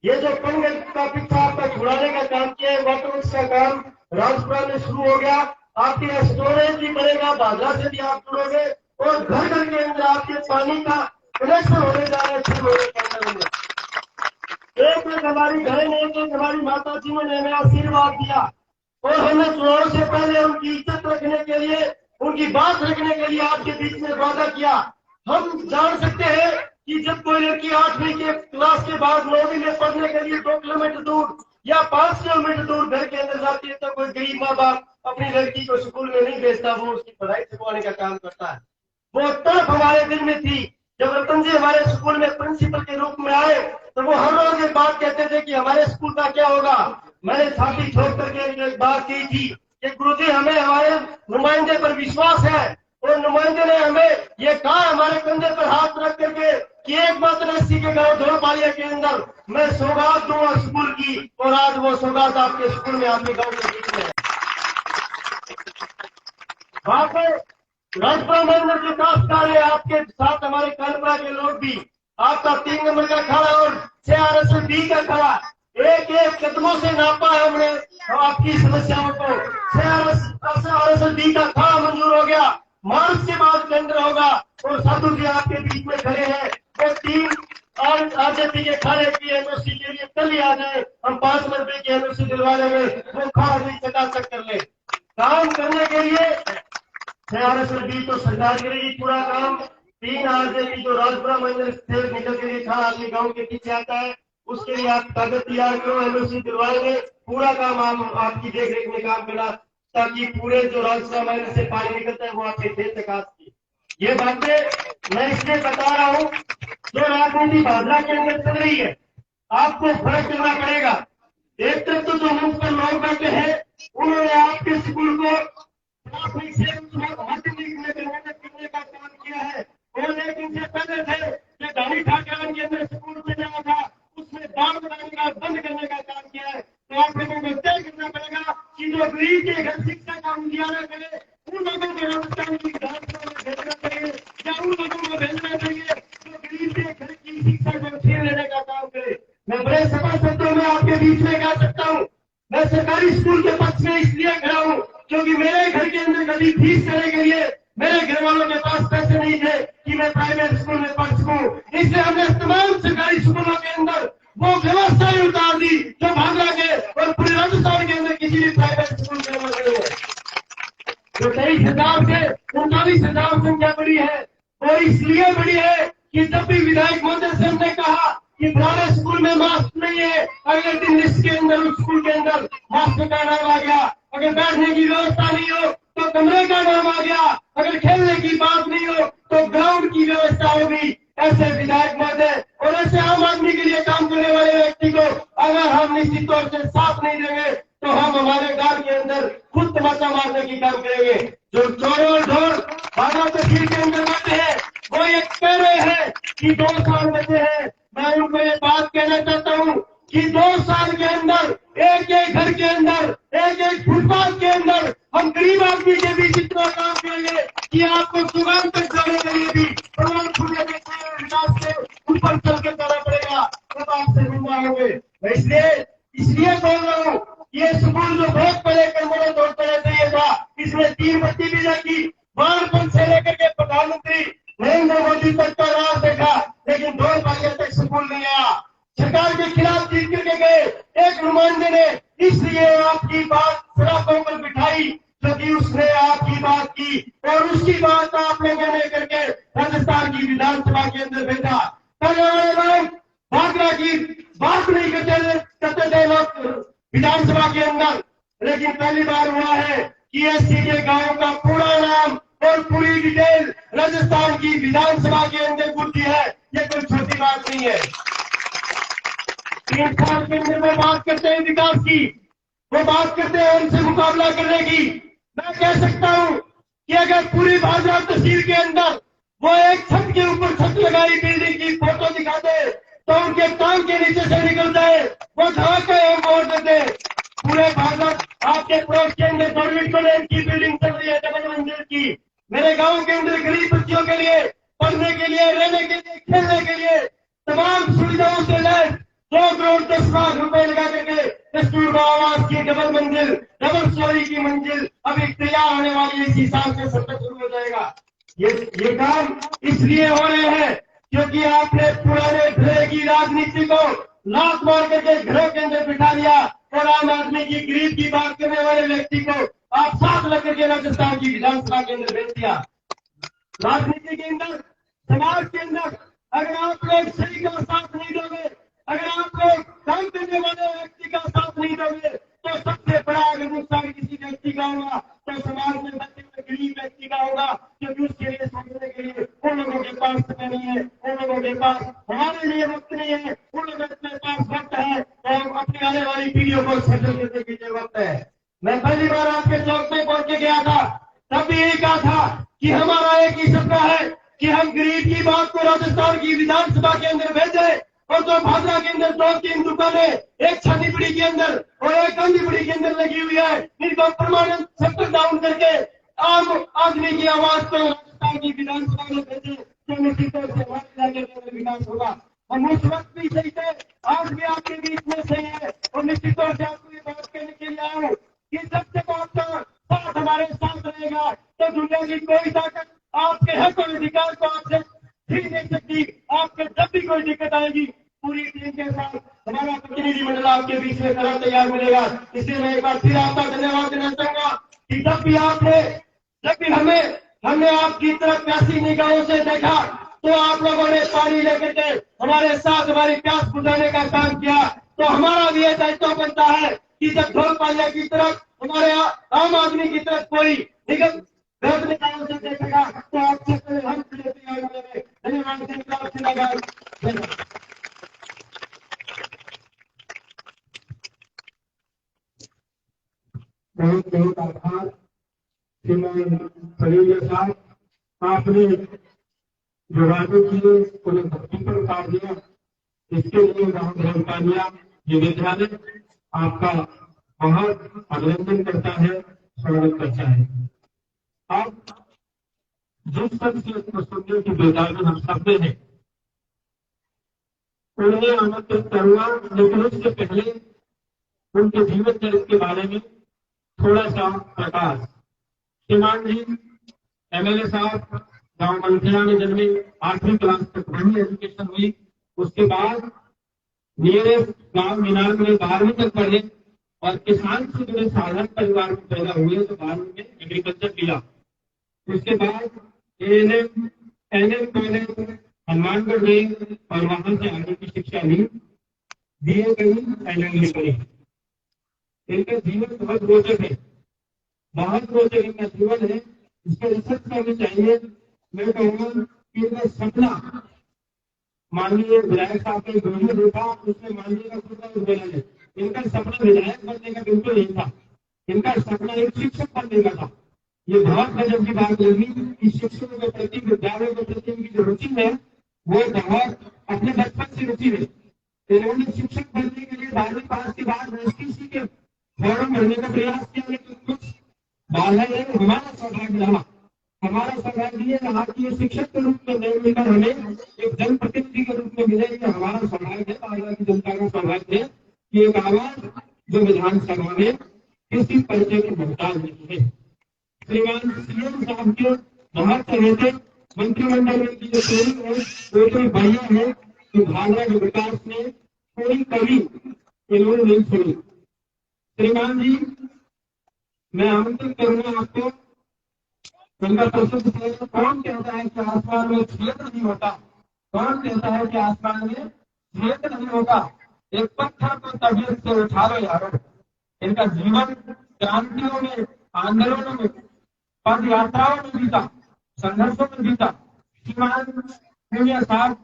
ये जो पंगल का पिछा आपका छुड़ाने का काम किया है, वाटरवर्क्स का काम राजपुरा में शुरू हो गया। आपके यहाँ स्टोरेज भी बनेगा, बाजार से भी आप जुड़ोगे और घर घर के अंदर आपके पानी का कनेक्शन होने जा रहा है। शुरू होने के अंदर एक हमारी घर ने, एक हमारी माता जी ने हमें आशीर्वाद दिया और हमने चुनाव से पहले उनकी इज्जत रखने के लिए, उनकी बात रखने के लिए आपके बीच में वादा किया। हम जान सकते हैं कि जब कोई लड़की 8वीं के क्लास के बाद 9वीं में पढ़ने के लिए 2 किलोमीटर दूर या 5 किलोमीटर दूर घर के अंदर जाती है, तो कोई गरीब माँ बाप अपनी लड़की को स्कूल में नहीं भेजता, वो उसकी पढ़ाई सिखवाने का काम करता है। वो तड़प हमारे दिल में थी जब रतन जी हमारे स्कूल में प्रिंसिपल के रूप में आए, तो वो हर रोज एक बात कहते थे कि हमारे स्कूल का क्या होगा। मैंने छाती ठोक करके एक बात की थी कि गुरुजी हमें हमारे नुमाइंदे पर विश्वास है, और नुमाइंदे ने हमें ये कहा हमारे कंधे पर हाथ रख करके कि एकमात्र एससी के गांव धोलपालिया के अंदर मैं सौगात दूंगा स्कूल की, और आज वो सौगात आपके स्कूल में आपके गांव के बीच में है। वहां पर राजपुरा मंदिर विकास कार्य आपके साथ हमारे कानपुरा के लोग भी, आपका 3 नंबर का खड़ा और 6 RSLB का खड़ा, एक एक कदमों से नापा है हमने आपकी समस्याओं को। 6 RSLB का खड़ा मंजूर हो गया, मार्च के बाद केंद्र होगा। और साधु जी आपके बीच में खड़े हैं, वो 3 और आरजेपी के खाने की एनओसी के लिए कल ही आ जाए, हम 5 रुपए की एनओसी दिलवा लेंगे, वो खा नहीं चकाचक कर ले। काम करने के लिए 6 तो सरकार करेगी पूरा काम। 3 आरजेपी जो राजपुरा मंदिर से निकल के लिए आदमी गांव के पीछे आता है, उसके लिए आप कागज तैयार करो, एनओसी दिलवाएंगे, पूरा काम आपकी देख रेख में काम करना, ताकि पूरे जो राजपुरा मंदिर से पानी निकलता है वो आपके खेत तक आती है। ये बातें मैं इसलिए बता रहा हूँ, जो राजनीति भाजपा के अंदर चल रही है, आपको फर्क करना पड़ेगा। एक तरफ तो जो मुफ्त पर लोग बैठे हैं, उन्होंने आपके स्कूल को माध्यमिक में करने का काम किया है, और एक दिन से पहले थे कि गाड़ी ठाकरान के अंदर स्कूल में जाना था, उसमें दाम बनाने का बंद करने का काम किया है। तो आप लोगों को तय करना पड़ेगा कि जो गरीब के घर शिक्षा का उजियारा करे, उन लोगों को राजस्थान की विधानसभा में भेजना चाहिए, या उन लोगों को भेजना चाहिए जो गरीब के घर की शिक्षा को छीन लेने का काम करे। मैं बड़े सफल शब्दों में आपके बीच में कह सकता हूँ, मैं सरकारी स्कूल के पक्ष में इसलिए खड़ा हूँ क्योंकि मेरे घर के अंदर कभी फीस करने के लिए मेरे घर वालों के पास पैसे नहीं थे कि मैं प्राइवेट स्कूल में पढ़ सकूं। इसलिए हमने तमाम सरकारी स्कूलों के अंदर वो व्यवस्था ही उतार दी जो भागला के और पूरे राजस्थान के अंदर किसी भी प्राइवेट स्कूल में नहीं है। जो 23,000 से 39,000 संख्या बड़ी है, वो इसलिए बड़ी है कि जब भी विधायक महोदय से हमने कहा कि पुराने स्कूल में मास्क नहीं है, अगले दिन लिस्ट के अंदर उस स्कूल के अंदर मास्क का नाम आ गया। अगर बैठने की व्यवस्था नहीं हो तो कमरे का नाम आ गया, अगर खेलने की बात नहीं हो तो ग्राउंड की व्यवस्था होगी। ऐसे विधायक महोदय और ऐसे आम आदमी के लिए काम करने वाले व्यक्ति को अगर हम निश्चित तौर से साथ नहीं देंगे तो हम हमारे गांव के अंदर खुद तमाचा मारने की काम करेंगे। जो चोर और ढोर बाबा तहसील के अंदर बैठे हैं, वो ये कह रहे हैं कि 2 साल बचे हैं। मैं उनको ये बात कहना चाहता हूँ कि 2 साल के अंदर एक एक घर के अंदर, एक एक फुटपाथ के अंदर हम गरीब आदमी के बीच इतना काम करेंगे कि आपको दुकान तक जाने के लिए भी प्रमाण खुले विकास से ऊपर चल के जाना पड़ेगा, तब आपसे मिलना होंगे। इसलिए बोल रहा हूँ, ये स्कूल जो बहुत पहले कमरों तोड़ पड़े चाहिए था, इसमें 3 बत्ती भी रखी, बाढ़ से लेकर के प्रधानमंत्री नरेंद्र मोदी तक का राह देखा, लेकिन 2 पालिया तक स्कूल नहीं आया। सरकार के खिलाफ जीत करके गए एक नुमाइंदे ने इसलिए आपकी बात सड़कों पर बिठाई क्योंकि उसने आपकी बात की और उसकी बात आप लोगों ने करके राजस्थान की विधानसभा के अंदर भेजा। कल लोग भागरा की बात नहीं करते थे लोग विधानसभा के अंदर, लेकिन पहली बार हुआ है कि एससी के गांव का पूरा नाम और पूरी डिटेल राजस्थान की विधानसभा के अंदर पूछी है। ये कोई छोटी बात नहीं है। 3 साल के अंदर वो बात करते हैं विकास की, वो बात करते हैं उनसे मुकाबला करने की। मैं कह सकता हूं कि अगर पूरी भाजपा तहसील के अंदर वो एक छत के ऊपर छत लगाई बिल्डिंग की फोटो दिखा दे तो उनके टांग के नीचे से निकल जाए, वो धमाके हम वोट देते। पूरे भारत आपके पड़ोस के अंदर गवर्नमेंट कॉलेज की बिल्डिंग चल रही है डबल मंजिल की। मेरे गांव के अंदर गरीब बच्चों के लिए पढ़ने के लिए, रहने के लिए, खेलने के लिए तमाम सुविधाओं से लैस 2 करोड़ 10 लाख रुपए लगा करके कस्तूरबा आवास की डबल मंजिल, डबल स्टोरी की मंजिल अभी तैयार होने वाली है। इसी साल से सब शुरू हो जाएगा। ये काम इसलिए हो रहे हैं क्योंकि आपने पुराने घरे की राजनीति को लात मार करके घरों के अंदर बिठा दिया और आम आदमी की गरीब की बात करने वाले व्यक्ति को आप साथ लेकर के राजस्थान की विधानसभा के अंदर भेज दिया। राजनीति के अंदर, समाज के अंदर अगर आप लोग सही का साथ नहीं दोगे, अगर आप लोग काम करने वाले व्यक्ति का साथ नहीं दोगे तो सबसे बड़ा अगर नुकसान किसी व्यक्ति का होगा तो समाज में बचे हुए गरीब व्यक्ति का होगा, क्योंकि उसके लिए सोचने के लिए उन लोगों के पास समय नहीं है, उन लोगों के पास हमारे लिए वक्त नहीं है, उन लोगों के पास वक्त है तो हम अपनी आने वाली पीढ़ियों को सजल करने की जरूरत है। मैं पहली बार आपके चौक में पहुंच के गया था, तब भी यही कहा था कि हमारा एक ही सपना है कि हम गरीब की बात को राजस्थान की विधानसभा के अंदर भेजें और जो भाजपा के अंदर 2-3 दुकानें, एक छातीपुड़ी के अंदर और एक गांधीपुड़ी के अंदर लगी हुई है, इनको परमानेंट शटर डाउन करके आम आदमी की आवाज को राजस्थान की विधानसभा में भेजे तो निश्चित तौर से हमारे इलाके के अंदर विकास होगा। हम उस वक्त भी सही थे, आज भी आपके बीच में सही है और निश्चित तौर से आपको ये बात कहने के लिए आया हूँ कि जब तक आपका साथ हमारे साथ रहेगा तो दुनिया की कोई ताकत आपके बीच में खड़ा तैयार मिलेगा। इसलिए मैं एक बार फिर आपका धन्यवाद देना चाहूंगा कि जब भी हमने आपकी तरफ प्यासी निगाहों से देखा तो आप लोगों ने पानी लेकर के हमारे साथ हमारी प्यास बुझाने का काम किया। तो हमारा भी यह दायित्व बनता है कि जब ढोल पालिया की तरफ हमारे आम आदमी की तरफ कोई निगम गलत निगाहों से देखेगा तो आपसे पहले हम तैयार मिलेंगे। धन्यवाद। बहुत बहुत आभार श्रीमान फरीद साहब, आपने जो वादे किए उन्हें भक्ति पर उतार दिया। इसके लिए गांव धर्मपालिया ये विद्यालय आपका बहुत अभिनंदन करता है, स्वागत करता है। आप जिस तरह से सुनने की बेदारी हम सब में है उन्हें आमंत्रित करूंगा, लेकिन उससे पहले उनके जीवन चरित्र के बारे में थोड़ा सा प्रकाश। श्रीमान जी एमएलए साहब गांव मंथिया में जन्मे, 8वीं क्लास तक वही एजुकेशन हुई। उसके बाद नियरेस्ट गांव मीनार में 12वीं तक पढ़े और किसान से जुड़े साधारण परिवार में पैदा हुए तो 12वीं में एग्रीकल्चर किया। उसके बाद एएनएम कॉलेज हनुमानगढ़ में और वहां से आगे की शिक्षा ली, बीए करी, एलएलबी करी। इनका जीवन बहुत रोचक है, बहुत रोचक इनका जीवन है, इसको रिसर्च करनी चाहिए। मैं कहूँगा कि इनका सपना, मान लीजिए विधायक साहब ने वीडियो देखा, उसमें मान लीजिएगा बोला इनका सपना विधायक बनने का बिल्कुल नहीं था, इनका सपना एक शिक्षक बनने का था। ये बहुत गजब की बात लगी कि शिक्षकों के प्रति, विद्यालयों के प्रति इनकी जो रुचि है वो बहुत अपने बचपन से रुचि है। इन्होंने शिक्षक बनने के लिए 12वीं पास के बाद एसटीसी के फॉर्म भरने का प्रयास किया, लेकिन कुछ बाधा है। हमारा सौभाग्य रहा, हमारा सौभाग्य ये रहा कि ये शिक्षक के रूप में नहीं मिलकर हमें एक जनप्रतिनिधि के रूप में मिले। ये हमारा सौभाग्य है, बांग्ला की जनता का सौभाग्य है कि एक आवाज जो विधानसभा में किसी परिचय के मोहताज नहीं है। श्रीमान सीएम साहब के बहुत चहेते मंत्रिमंडल में की जो ट्रेनिंग है वो तो बढ़िया है कि भागरा के विकास में कोई कमी इन्होंने नहीं छोड़ी। श्रीमान जी मैं आमंत्रित करूंगा आपको, उनका प्रसिद्ध है, कौन कहता है कि आसमान में छेद नहीं होता, कौन कहता है कि आसमान में छेद नहीं होता, एक पत्थर को तबीयत से उठा लो यारो। इनका जीवन क्रांतियों में, आंदोलनों में, पद यात्राओं में बीता, संघर्षों में बीता। श्रीमान पूनिया साहब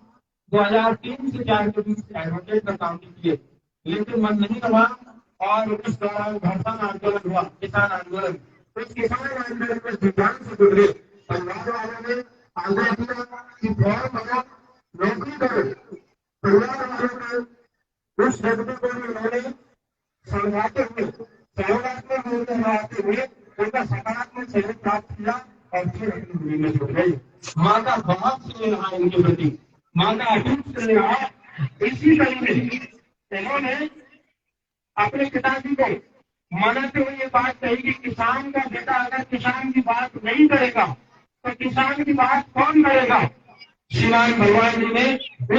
2003 से 4 के बीच एडवोकेट का काम किए, लेकिन मन नहीं लगा और उस दौरान घर्षण आंदोलन हुआ, किसान आंदोलन। उस किसान आंदोलन में दिव्यांग से गुजरे परिवार वालों ने आग्रह किया कि फॉर्म भरो, नौकरी करो। परिवार वालों ने उस जज्बे को उन्होंने समझाते हुए, सकारात्मक समझाते हुए उनका सकारात्मक सहयोग प्राप्त किया और फिर अपनी भूमि में जुड़ गई। माँ का बहुत स्नेह रहा उनके प्रति, माँ का अटूट स्नेह रहा। इसी कड़ी में इन्होंने अपने पिताजी को मनाते हुए ये बात कही कि किसान का बेटा अगर किसान की बात नहीं करेगा तो किसान की बात कौन करेगा। श्रीमान भगवान जी ने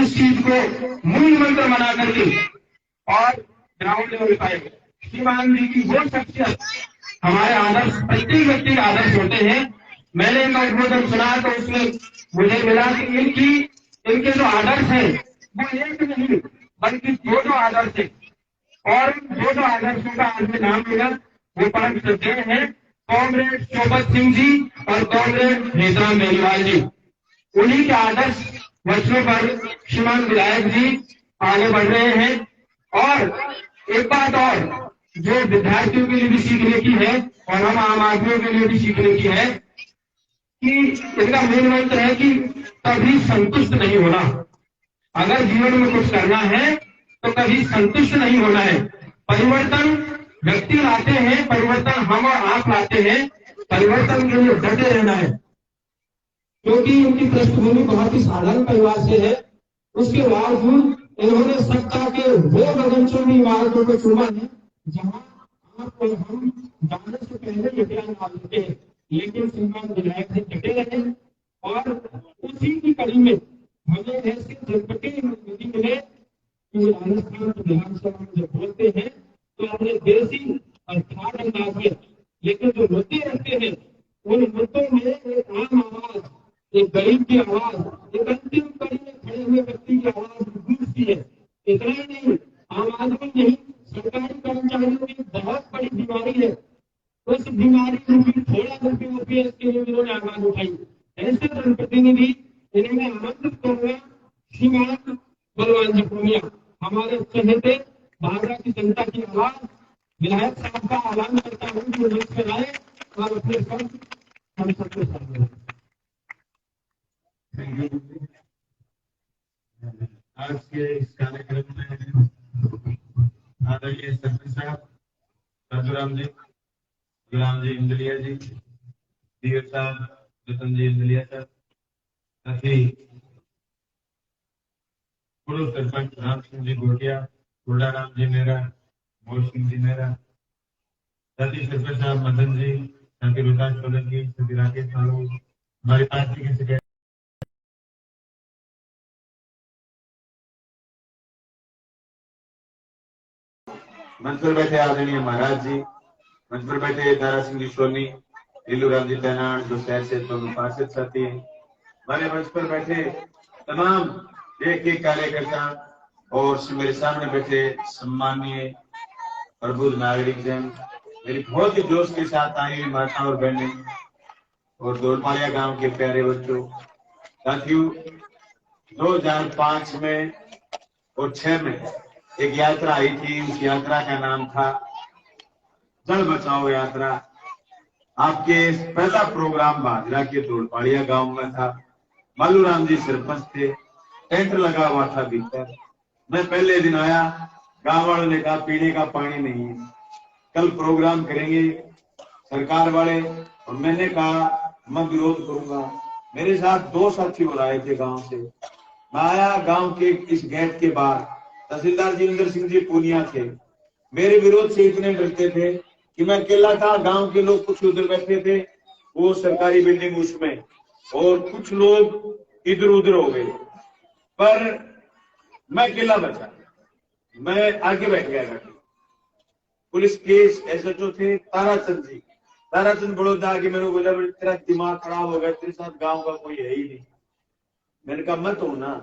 इस चीज को मूल मंत्र बना करके और ग्राउंड लेवल पाए। श्रीमान जी की वो शख्सियत हमारे आदर्श, प्रत्येक व्यक्ति के आदर्श होते हैं। मैंने इनका उद्बोधन सुना तो उसमें मुझे मिला कि इनके जो आदर्श है वो एक नहीं बल्कि दो आदर्श है, और दो आदर्शों का आज में नाम मिला वो परम श्रद्धेय है कॉमरेड शोभत सिंह जी और कॉमरेड हेतराम बेनीवाल जी। उन्हीं के आदर्श वचनों पर श्रीमान विधायक जी आगे बढ़ रहे हैं। और एक बात और जो विद्यार्थियों के लिए भी सीखने की है और हम आम आदमियों के लिए भी सीखने की है कि इनका मूल मंत्र है कि कभी संतुष्ट नहीं होना। अगर जीवन में कुछ करना है तो कभी संतुष्ट नहीं होना है। परिवर्तन व्यक्ति लाते हैं, परिवर्तन हम और आप लाते हैं, परिवर्तन के लिए डटे रहना है। क्योंकि उनकी पृष्ठभूमि बहुत ही साधारण परिवार से है, उसके बावजूद इन्होंने सत्ता के वो गगनचुंबी इमारतों को चुना है जहां आप और हम जाने से पहले ये प्लान डाल देते हैं, लेकिन श्रीमान विधायक से डटे रहे और उसी की कड़ी में मुझे ऐसे जनप्रतिनिधि मिले कि राजस्थान विधानसभा में जब बोलते हैं तो अपने देसी और ठाट अंदाज में, लेकिन जो मुद्दे रहते हैं उन मुद्दों में एक आम आवाज, एक गरीब की आवाज, एक अंतिम कड़ी में खड़े हुए व्यक्ति की आवाज गूंजती है। इतना ही नहीं, आम आदमी नहीं, सरकारी कर्मचारियों की बहुत बड़ी बीमारी है। उस बीमारी को भी थोड़ा करके ओपीएस के लिए उन्होंने आवाज उठाई। ऐसे जनप्रतिनिधि इन्होंने आमंत्रित करना श्रीमान बलवान जी पूनिया, हमारे चहेते भागरा की जनता की आवाज, विधायक साहब का आह्वान करता हूँ कि मंच पर आए और अपने शब्द हम सबके सामने। आज के इस कार्यक्रम में आदरणीय सरपंच साहब रघुराम जी, गुलाम जी इंदलिया जी, दियर साहब, रतन जी इंदलिया साहब, साथ ही पूर्व सरपंच राम सिंह जी गोटिया, राम जी मेरा, मोर सिंह जी मेरा, साथ ही सरपंच साहब मदन जी, साथ ही विकास सोलंकी, साथ ही राकेश मालू, हमारी पार्टी के सेक्रेटरी मंच पर बैठे आदरणीय महाराज जी, मंच पर बैठे दारा सिंह जी सोनी, लीलू राम जी तैनान, जो शहर से दोनों पार्षद साथी हैं, हमारे मंच पर बैठे तमाम एक कार्यकर्ता और मेरे सामने बैठे सम्मानीय प्रबुद्ध नागरिक जन, मेरी बहुत ही जोश के साथ आई हुई माता और बहने और दौड़पालिया गांव के प्यारे बच्चों, साथियों, 2005 में और 6 में एक यात्रा आई थी। उस यात्रा का नाम था जल बचाओ यात्रा। आपके पहला प्रोग्राम भागरा के दौड़पाड़िया गांव में था। मालू राम जी सरपंच थे, टेंट लगा हुआ था भीतर। मैं पहले दिन आया, गांव वालों ने कहा पीने का पानी नहीं है, कल प्रोग्राम करेंगे सरकार वाले, और मैंने कहा मैं विरोध करूंगा। मेरे साथ 2 साथी और आए थे गांव से। मैं आया, गांव के इस गेट के बाहर तहसीलदार जिंदर सिंह जी पूनिया थे। मेरे विरोध से इतने डरते थे कि मैं अकेला था, गांव के लोग कुछ उधर बैठे थे वो सरकारी बिल्डिंग उसमें, और कुछ लोग इधर उधर हो गए, पर मैं अकेला बचा। मैं आगे बैठ गया था। पुलिस के एसएचओ थे ताराचंद जी, ताराचंद बड़ौदा आगे मेरे को बोला तेरा दिमाग खराब हो गया, तेरे साथ गांव का कोई है ही नहीं। मैंने कहा मत हो ना।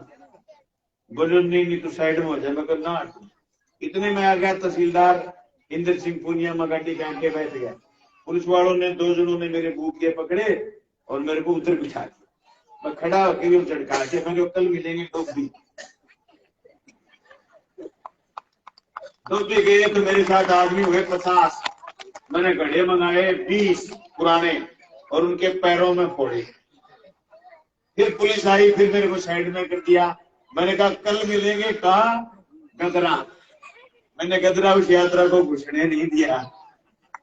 बोलो नहीं तो साइड में हो जाए। मैं कहा ना। इतने में आ गया तहसीलदार इंदर सिंह पूनिया, में गाड़ी काट के बैठ गया। पुलिस वालों ने 2 जनों ने मेरे बूके पकड़े और मेरे को उधर बिठा दिया। मैं खड़ा होकर झटका के मैं कल मिलेंगे टोपी गए तो मेरे साथ आदमी हुए 50। मैंने घड़े मंगाए 20 पुराने और उनके पैरों में फोड़े। फिर पुलिस आई, फिर मेरे को साइड में कर दिया। मैंने कहा कल मिलेंगे, कहा गदरा। मैंने गदरा उस यात्रा को घुसने नहीं दिया।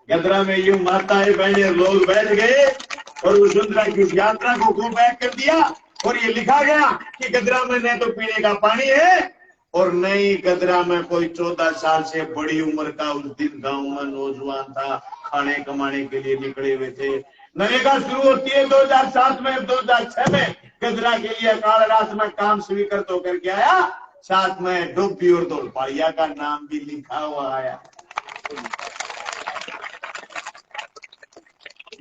गदरा में यूं माताएं बहने लोग बैठ गए और वसुंधरा की उस यात्रा को गो बैक कर दिया, और ये लिखा गया कि गदरा में न तो पीने का पानी है और नई गदरा में कोई 14 साल से बड़ी उम्र का उस दिन गांव में नौजवान था, खाने कमाने के लिए निकले हुए थे। नरेगा शुरू होती है 2007 में, 2006 में गदरा के लिए काल रात में काम स्वीकृत होकर के आया, साथ में डोबी और दौड़पाड़िया का नाम भी लिखा हुआ आया।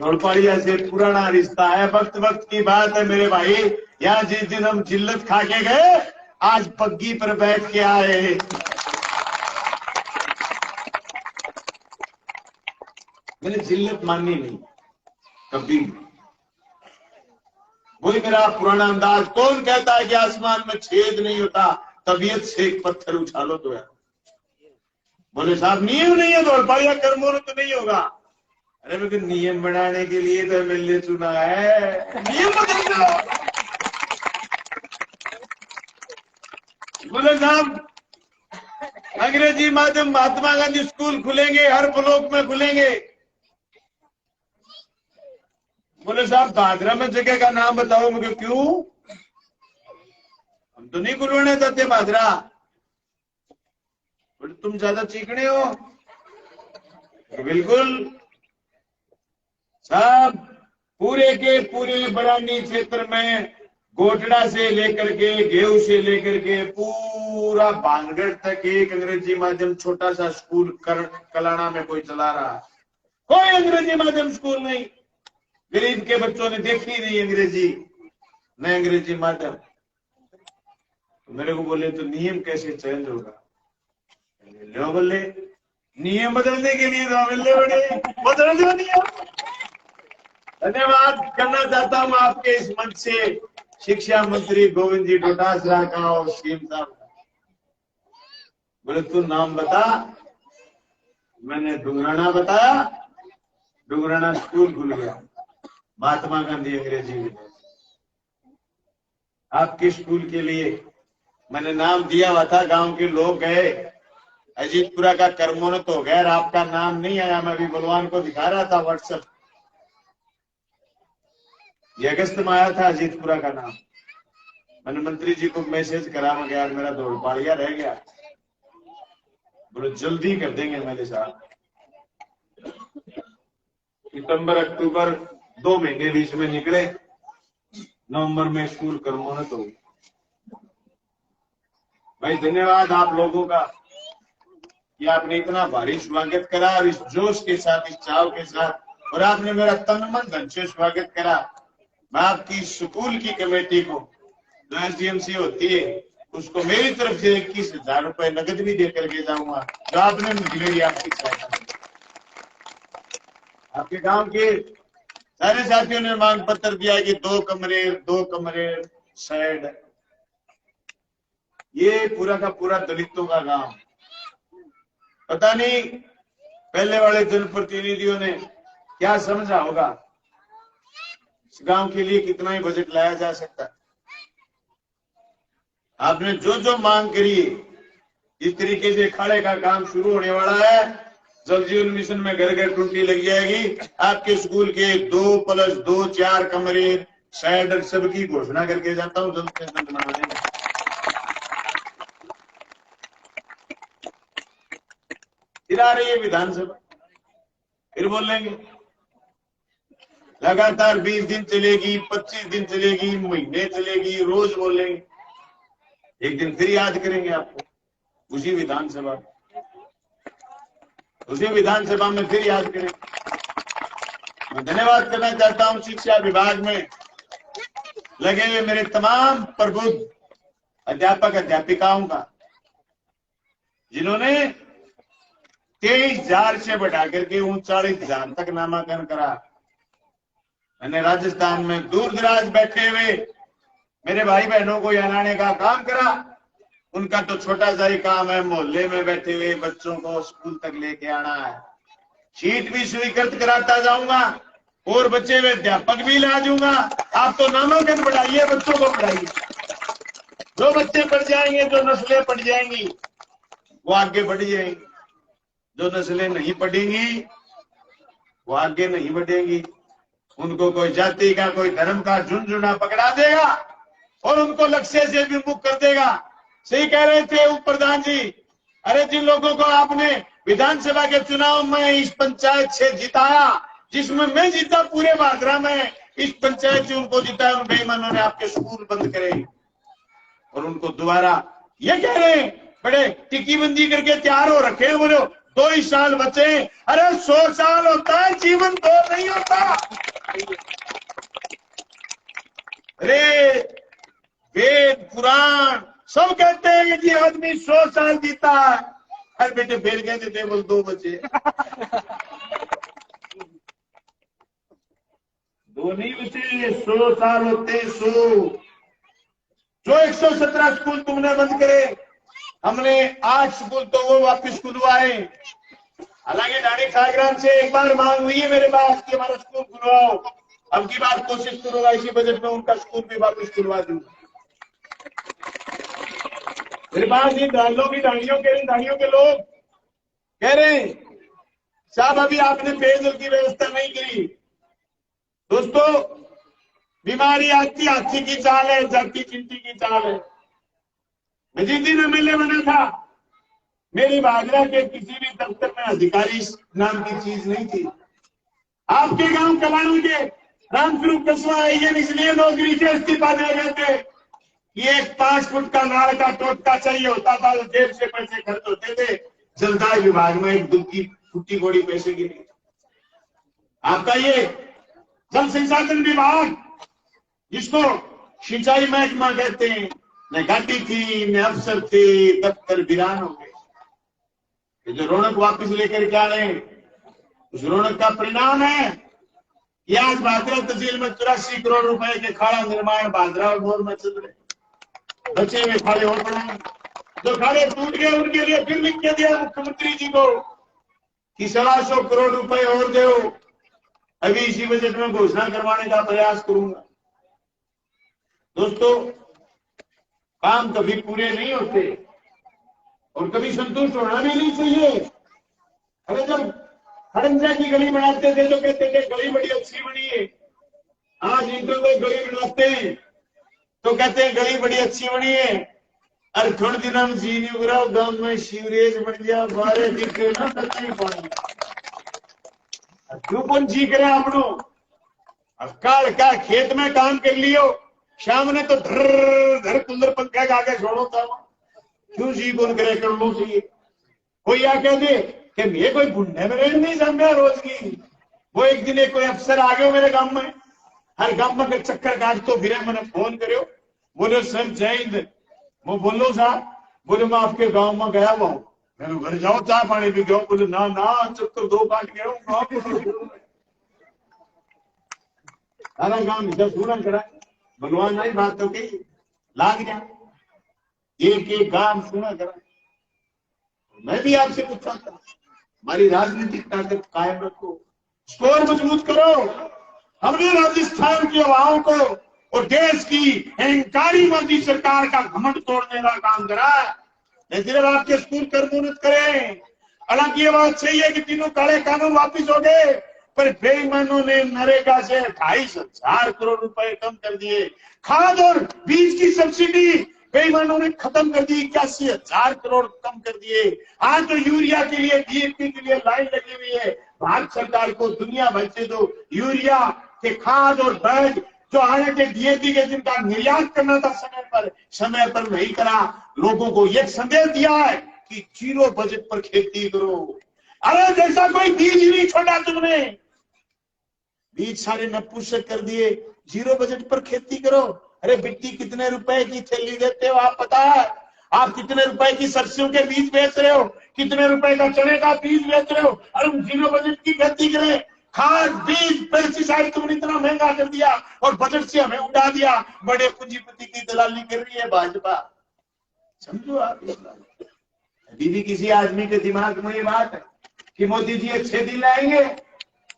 दौड़पाड़िया से पुराना रिश्ता है, वक्त वक्त की बात है मेरे भाई। यहाँ जिस दिन हम जिल्लत खा के गए, आज पग्गी पर बैठ के आए। मैंने जिल्लत माननी नहीं कभी। वही मेरा पुराना अंदाज। कौन कहता है कि आसमान में छेद नहीं होता, तबीयत से एक पत्थर उछालो तो है। बोले साहब नियम नहीं है दौड़पाड़िया कर्मों तो नहीं होगा। अरे मैं नियम बनाने के लिए तो एमएलए चुना है, नियम बदल दो। बोले साहब अंग्रेजी माध्यम महात्मा गांधी स्कूल खुलेंगे, हर ब्लॉक में खुलेंगे। बोले साहब भागरा में जगह का नाम बताओ। मुझे क्यों? हम तो नहीं खुलवाने चाहते भागरा। बोले तुम ज्यादा चीकने हो। बिल्कुल साहब, पूरे के पूरे बरानी क्षेत्र में गोटड़ा से लेकर के गेहूं से लेकर के पूरा बांगड़ तक एक अंग्रेजी माध्यम छोटा सा स्कूल कलाना में कोई चला रहा है। कोई अंग्रेजी माध्यम स्कूल नहीं। गरीब के बच्चों ने देखी नहीं अंग्रेजी, न अंग्रेजी माध्यम। तो मेरे को बोले तो नियम कैसे चेंज होगा? लो बोले नियम बदलने के लिए तो मिलने बड़े बदल दो नियम। धन्यवाद करना चाहता हूं आपके इस मंच से शिक्षा मंत्री गोविंद जी डोटासरा का और सीएम साहब का। बोले तू नाम बता। मैंने डुंगराना बताया, डुंगराना स्कूल खुल गया, महात्मा गांधी अंग्रेजी विद्यालय। आपके स्कूल के लिए मैंने नाम दिया हुआ था, गांव के लोग गए, अजीतपुरा का कर्मोन्नत हो गया, आपका नाम नहीं आया। मैं अभी बलवान को दिखा रहा था व्हाट्सएप, ये अगस्त में आया था अजीतपुरा का नाम। मैंने मंत्री जी को मैसेज करा, मैं यार मेरा दौड़पाड़िया रह गया। बोले जल्दी कर देंगे मेरे साथ। सितंबर अक्टूबर 2 महीने बीच में निकले, नवंबर में स्कूल कर्मोन्नत हो गया। भाई धन्यवाद आप लोगों का कि आपने इतना भारी स्वागत करा और इस जोश के साथ, इस चाव के साथ, और आपने मेरा तन मन धन से स्वागत करा। मैं आपकी स्कूल की कमेटी को जो एसडीएमसी होती है उसको मेरी तरफ से 21,000 रुपए नगद भी दे करके जाऊंगा, जो आपने मेरी आपकी सहायता। आपके गांव के सारे साथियों ने मांग पत्र दिया कि 2 कमरे शेड। ये पूरा का पूरा दलितों का गांव। पता नहीं पहले वाले जनप्रतिनिधियों ने क्या समझा होगा, इस गांव के लिए कितना ही बजट लाया जा सकता। आपने जो जो मांग करी, इस तरीके से खाड़े का काम शुरू होने वाला है। जल जीवन मिशन में घर घर टूटी लग जाएगी। आपके स्कूल के 2+2 4 कमरे शेड सबकी घोषणा करके जाता हूं जल्द से जल्द बनाने में। फिर आ रही है विधानसभा, फिर बोलेंगे लगातार 20 दिन चलेगी, 25 दिन चलेगी, महीने चलेगी, रोज बोलेंगे। एक दिन फिर याद करेंगे आपको उसी विधानसभा में फिर याद करेंगे। मैं धन्यवाद करना चाहता हूं शिक्षा विभाग में लगे हुए मेरे तमाम प्रबुद्ध अध्यापक अध्यापिकाओं का, जिन्होंने 23,000 से बढ़ा करके 39,000 तक नामांकन करा। मैंने राजस्थान में दूर दराज बैठे हुए मेरे भाई बहनों को यहाँ लाने का काम करा। उनका तो छोटा सा ही काम है, मोहल्ले में बैठे हुए बच्चों को स्कूल तक लेके आना है। सीट भी स्वीकृत कराता जाऊंगा और बच्चे हुए अध्यापक भी ला दूंगा। आप तो नामांकन बढ़ाइए, बच्चों को बढ़ाइए। जो बच्चे पढ़ जाएंगे, जो नस्लें पढ़ जाएंगी वो आगे बढ़ जाएंगी, जो नस्लें नहीं पढ़ेंगी वो आगे नहीं बढ़ेंगी। उनको कोई जाति का, कोई धर्म का झुंझुना पकड़ा देगा और उनको लक्ष्य से विमुख कर देगा। सही कह रहे थे उप प्रधान जी। अरे जिन लोगों को आपने विधानसभा के चुनाव में इस पंचायत से जिताया, जिसमें मैं जीता पूरे भादरा में, इस पंचायत से उनको जिताया, उन बेईमानों ने आपके स्कूल बंद करे और उनको दोबारा ये कह रहे हैं बड़े टिकी बंदी करके तैयार हो रखे हैं। बोलो 2 ही साल बचे। अरे 100 साल होता है जीवन, 2 नहीं होता। अरे वेद पुराण सब कहते हैं कि आदमी 100 साल जीता है। अरे बेटे फिर कहते थे बोल 2 बचे। 2 नहीं बचे, 100 साल होते 100। जो 117 स्कूल तुमने बंद करे, हमने 8 स्कूल तो वो वापस खुलवाए। हालांकि डाणी खाग्राम से एक बार मांग हुई है मेरे पास कि हमारा स्कूल खुलवाओ। अब की बार कोशिश करूंगा इसी बजट में उनका स्कूल भी वापस खुलवा दूंगा। मेरे पास इन दानियों के लोग कह रहे हैं साहब अभी आपने पेयजल की व्यवस्था नहीं करी। दोस्तों बीमारी आती हाथी की चाल है, जाती चिंटी की चाल है। मैं जिस दिन एमएलए बना था, मेरी भादरा के किसी भी दफ्तर में अधिकारी नाम की चीज नहीं थी। आपके गांव कलानी के रामस्वरूप कस्वा ये इसलिए नौकरी से इस्तीफा दे रहे थे। ये एक 5 फुट का नाल का टोटका चाहिए होता था, जेब से पैसे खर्च होते थे। जलदाय विभाग में एक दूध की फुट्टी गोड़ी पैसे की नहीं। आपका ये जल संसाधन विभाग, जिसको सिंचाई महकमा कहते हैं, न घाटी थी न अफसर थे, दफ्तर वीरान हो गए। जो रौनक वापस लेकर के आ रहे हैं, उस रौनक का परिणाम है कि आज भादरा तहसील में 84 करोड़ रुपए के खाड़ा निर्माण भादरा और मोर में चल रहे। बचे हुए खाड़े और बनाए, जो खाड़े टूट गए उनके लिए फिर लिख के दिया मुख्यमंत्री जी को कि 125 करोड़ रुपए और दो। अभी इसी बजट में घोषणा करवाने का प्रयास करूंगा। दोस्तों, काम कभी पूरे नहीं होते और कभी संतुष्ट होना भी नहीं चाहिए। अरे जब हरंजा की गली बनाते थे तो कहते थे गली बड़ी अच्छी बनी है। आज इंटर में गली बनाते हैं तो कहते हैं गली बड़ी अच्छी बनी है। अरे थोड़े दिन हम जी नहीं उगरा, गांव में सीवरेज बन गया, बारे दिखे ना तक पानी। क्यों कौन जी करे आपनो? काल का खेत में काम कर लियो, शाम ने तो धर धर कुंदर पंखा के आगे छोड़ो था। क्यों जी कौन करे? कर लो चाहिए। कोई आ कह दे कि मैं कोई बुढ़े में रेल नहीं समझा रोज की। वो एक दिन कोई अफसर आ गए मेरे गांव में, हर गांव में चक्कर काट तो फिर मैंने फोन करो, बोले सर जय हिंद। वो बोलो साहब, बोले मैं आपके गांव में गया हुआ हूँ। मैंने घर जाओ चाय पानी भी गया। बोले ना ना चक्कर 2 काट गया हूँ। सारा गांव जब पूरा करा भगवान नहीं बात तो कही लाग गया। एक गांव सुना करा। मैं भी आपसे पूछता था, हमारी राजनीतिक ताकत कायम रखो, स्कोर मजबूत करो। हमने राजस्थान की आवाम को और देश की अहंकारी मोदी सरकार का घमंड तोड़ने का काम करा। सिर्फ आपके स्कूल कर्मोन्नत करें। हालांकि ये बात सही है कि तीनों काले कानून वापिस हो गए, पर बेईमानों ने नरेगा से 28,000 करोड़ रुपए कम कर दिए। खाद और बीज की सब्सिडी बेईमानों ने खत्म कर दी, 81,000 करोड़ कम कर दिए। आज तो यूरिया के लिए, डीएपी के लिए लाइन लगी हुई है। भारत सरकार को दुनिया भर से तो यूरिया के खाद और बैग जो आने के डीएपी के जिनका निर्यात करना था समय पर नहीं करा। लोगों को एक संदेश दिया है कि 0 बजट पर खेती करो। अरे जैसा कोई बीज ही नहीं छोड़ा तुमने, बीज सारे नपुंसक कर दिए। 0 बजट पर खेती करो। अरे बिट्टी कितने रुपए की थैली देते हो आप पता है? आप कितने रुपए की सरसों के बीज बेच रहे हो, कितने रुपए का चने का बीज बेच रहे हो। अरे 0 बजट की खेती करें। खाद बीज पेस्टिसाइड तुमने इतना महंगा कर दिया और बजट से हमें उड़ा दिया। बड़े पूंजीपति की दलाली कर रही है भाजपा। समझो आप, अभी भी किसी आदमी के दिमाग में ये बात है कि मोदी जी अच्छे दिन लाएंगे,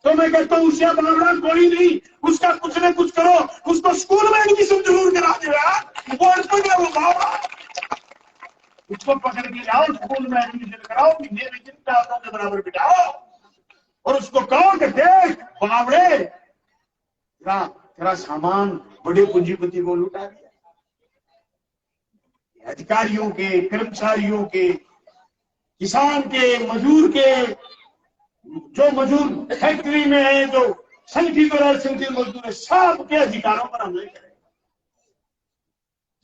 तो मैं कहता हूँ उसका बावड़ा कोई नहीं, उसका कुछ न कुछ करो। उसको स्कूल में एडमिशन जरूर करा दो यार। वो अनपढ़ है वो बावड़ा, उसको पकड़ के जाओ, स्कूल में एडमिशन कराओ, के बराबर बिठाओ और उसको कहो कि देख बावड़े, तेरा सामान बड़े पूंजीपति को लुटा दिया। अधिकारियों के, कर्मचारियों के, किसान के, मजदूर के, जो मजदूर फैक्ट्री में है, जो संगठित और असंगठित मजदूर है, सबके अधिकारों पर हमले करें।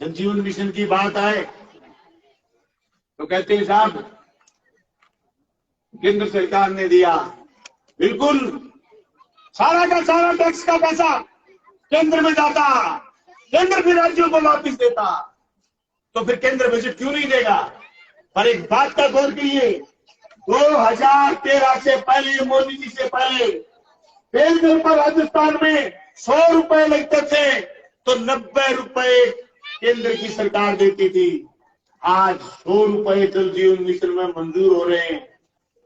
जल जीवन मिशन की बात आए तो कहते हैं साहब केंद्र सरकार ने दिया। बिल्कुल, सारा का सारा टैक्स का पैसा केंद्र में जाता, केंद्र भी राज्यों को वापस देता, तो फिर केंद्र बजट क्यों नहीं देगा? पर एक बात का गौर कीजिए, 2013 से पहले, मोदी जी से पहले पेयजल पर राजस्थान में 100 रुपए लगते थे तो 90 रुपए केंद्र की सरकार देती थी। आज 100 रुपए जल जीवन मिशन में मंजूर हो रहे हैं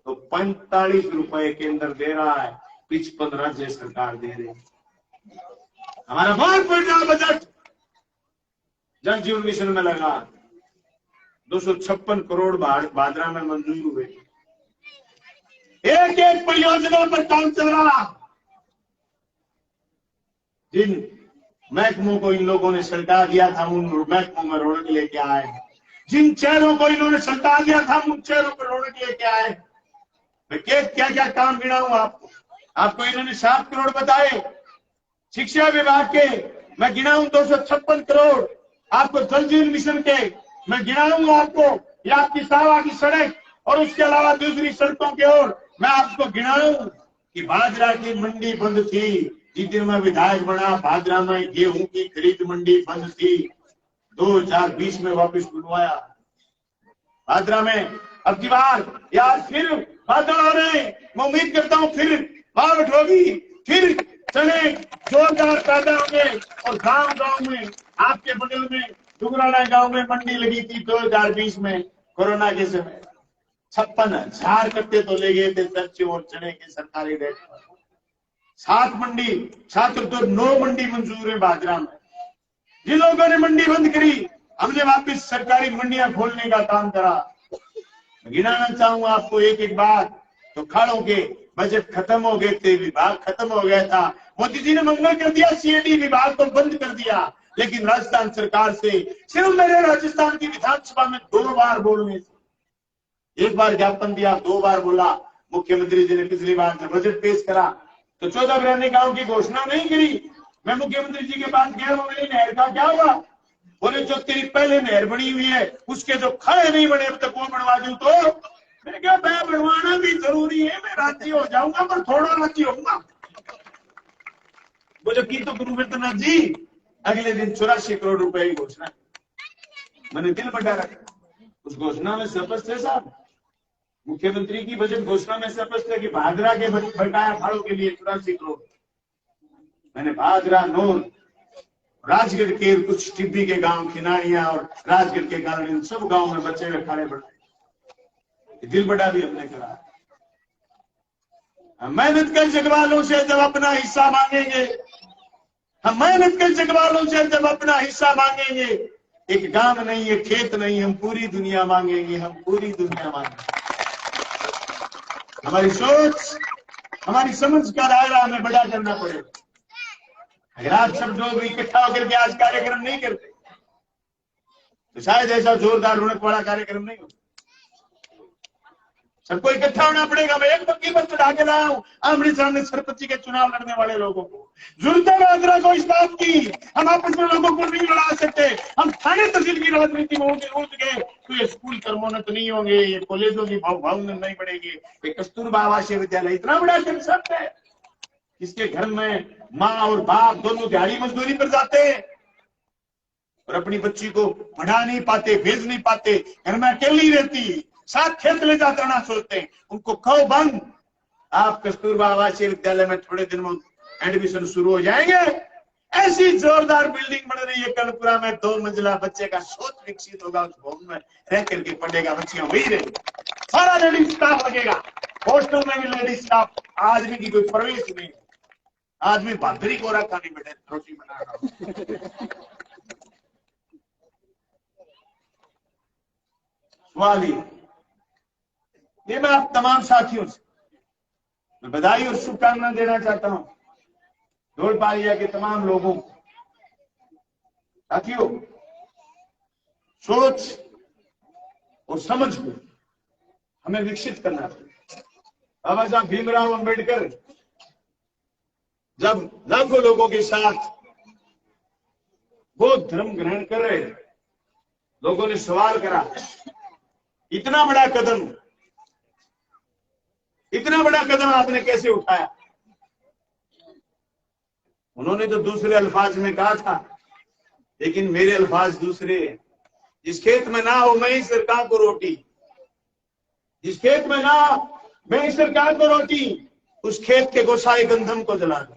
तो 45 रुपए केंद्र दे रहा है, 55 राज्य सरकार दे रही है। हमारा बहुत बड़ा बजट जल जीवन मिशन में लगा। 256 करोड़ भादरा में मंजूर हुए। एक एक परियोजना पर काम चल रहा। जिन महकमों को इन लोगों ने सल्टा दिया था, उन महकमों में रौनक लेके आए। जिन चेहरों को इन्होंने सल्टा दिया था, उन चेहरों पर रौनक लेके आए। मैं क्या क्या काम गिनाऊं आपको? आपको इन्होंने 7 करोड़ बताए, शिक्षा विभाग के मैं गिनाऊं 256 करोड़, आपको जल जीवन मिशन के मैं गिनाऊंगा आपको, या आपकी सावा की सड़क और उसके अलावा दूसरी सड़कों की ओर मैं आपको गिनाऊं कि भादरा की मंडी बंद थी। जिस दिन मैं विधायक बना भादरा में गेहूं की खरीद मंडी बंद थी, 2020 में वापस बुलवाया भादरा में। अब की बार यार फिर बादल हो रहे हैं, मैं उम्मीद करता हूं फिर बावट होगी, फिर चने जोरदार पैदा होंगे। और गांव गांव में आपके बगल में डुगराना गांव में मंडी लगी थी 2020 में कोरोना के समय, 56,000 कट्टे तो ले गए थे सरसों और चने के सरकारी रेट पर। 7 मंडी, छात्र तो 9 मंडी मंजूर है भादरा में। जिन लोगों ने मंडी बंद करी, हमने वापस सरकारी मंडियां खोलने का काम करा। गिनाना चाहूंगा आपको एक एक बात। तो खाड़ों के बजट खत्म हो गए थे, विभाग खत्म हो गया था, मोदी जी ने मंगल कर दिया, सीएडी विभाग को बंद कर दिया। लेकिन राजस्थान सरकार से सिर्फ मेरे राजस्थान की विधानसभा में 2 बार बोलने से, 1 बार ज्ञापन दिया, 2 बार बोला। मुख्यमंत्री जी ने पिछली बार जब बजट पेश करा तो 14 बिराने गांव की घोषणा नहीं करी। मैं मुख्यमंत्री जी के पास गया, वो मेरी नहर का क्या हुआ? बोले जो तेरी पहले नहर बनी हुई है उसके जो खाए नहीं बने अब तक वो बनवा दूं। तो मैंने कहा मैं बनवाना भी जरूरी है, मैं राजी हो जाऊंगा पर थोड़ा राजी होऊंगा। बोले की तो गुरुवर्तनाथ जी अगले दिन 84 करोड़ रुपए की घोषणा। मैंने दिल बटा रखा। उस घोषणा में स्पष्ट है साहब, मुख्यमंत्री की बजट घोषणा में स्पष्ट है कि भादरा के बकाया फाड़ों के लिए 84 करोड़। मैंने भादरा, नूर, राजगढ़ के कुछ टिब्बी के गांव, खिनाड़ियां और राजगढ़ के कारण इन सब गांव में बच्चे हुए खाड़े बढ़ाए। दिल बड़ा भी हमने करा। हम मेहनत कर जगवालों से जब अपना हिस्सा मांगेंगे, हम मेहनत कर जगवालों से जब अपना हिस्सा मांगेंगे, एक गांव नहीं, एक खेत नहीं, हम पूरी दुनिया मांगेंगे, हम पूरी दुनिया मांगेंगे। हमारी सोच, हमारी समझ का दायरा हमें बड़ा करना पड़ेगा। अगर आप सब लोग इकट्ठा होकर के आज कार्यक्रम नहीं करते तो शायद ऐसा जोरदार रौनक वाला कार्यक्रम नहीं होता। सबको इकट्ठा होना पड़ेगा। मैं एक पक्की पर चढ़ा के लाया हूं आमने सामने सरपंची के चुनाव लड़ने वाले लोगों को। जरूरत है भादरा को इस बात की, हम आपस में लोगों को नहीं लड़ा सकते। हम थाने तहसील की राजनीति में उठ गए तो ये स्कूल कर्मोन्नत नहीं होंगे, ये कॉलेजों की भाव नहीं बढ़ेगी, ये कस्तूरबा आवासीय विद्यालय इतना बड़ा कंसेप्ट है। इसके घर में माँ और बाप दोनों दिहाड़ी मजदूरी पर जाते हैं और अपनी बच्ची को पढ़ा नहीं पाते, भेज नहीं पाते, घर में अकेली रहती, साथ खेत ले जाते रहना सोचते हैं, उनको कहो बंद। आप कस्तूरबा आवासीय विद्यालय में थोड़े दिन में एडमिशन शुरू हो जाएंगे। ऐसी जोरदार बिल्डिंग बन रही है कलपुरा में, 2 मंजिला, बच्चे का सोच विकसित होगा, उस भवन में रह करके पढ़ेगा, बच्चियां वही रहेंगी, सारा लेडीज स्टाफ लगेगा। हॉस्टल में भी लेडीज स्टाफ, आदमी की कोई प्रवेश नहीं, आदमी भादरी को रखा नहीं बेटे, रोटी बना रहा। सवाल ये मैं आप तमाम साथियों से मैं बधाई और शुभकामनाएं देना चाहता हूं। ढोलपालिया के तमाम लोगों को, साथियों, सोच और समझ को हमें विकसित करना चाहिए। बाबा साहब भीमराव अंबेडकर जब लाखों लोगों के साथ बौद्ध धर्म ग्रहण कर रहे, लोगों ने सवाल करा, इतना बड़ा कदम आपने कैसे उठाया? उन्होंने तो दूसरे अल्फाज में कहा था, लेकिन मेरे अल्फाज दूसरे हैं। जिस खेत में ना हो मैं ही सरकार को रोटी, जिस खेत में ना मैं ही सरकार को रोटी, उस खेत के गोसाई गंधम को जला दो।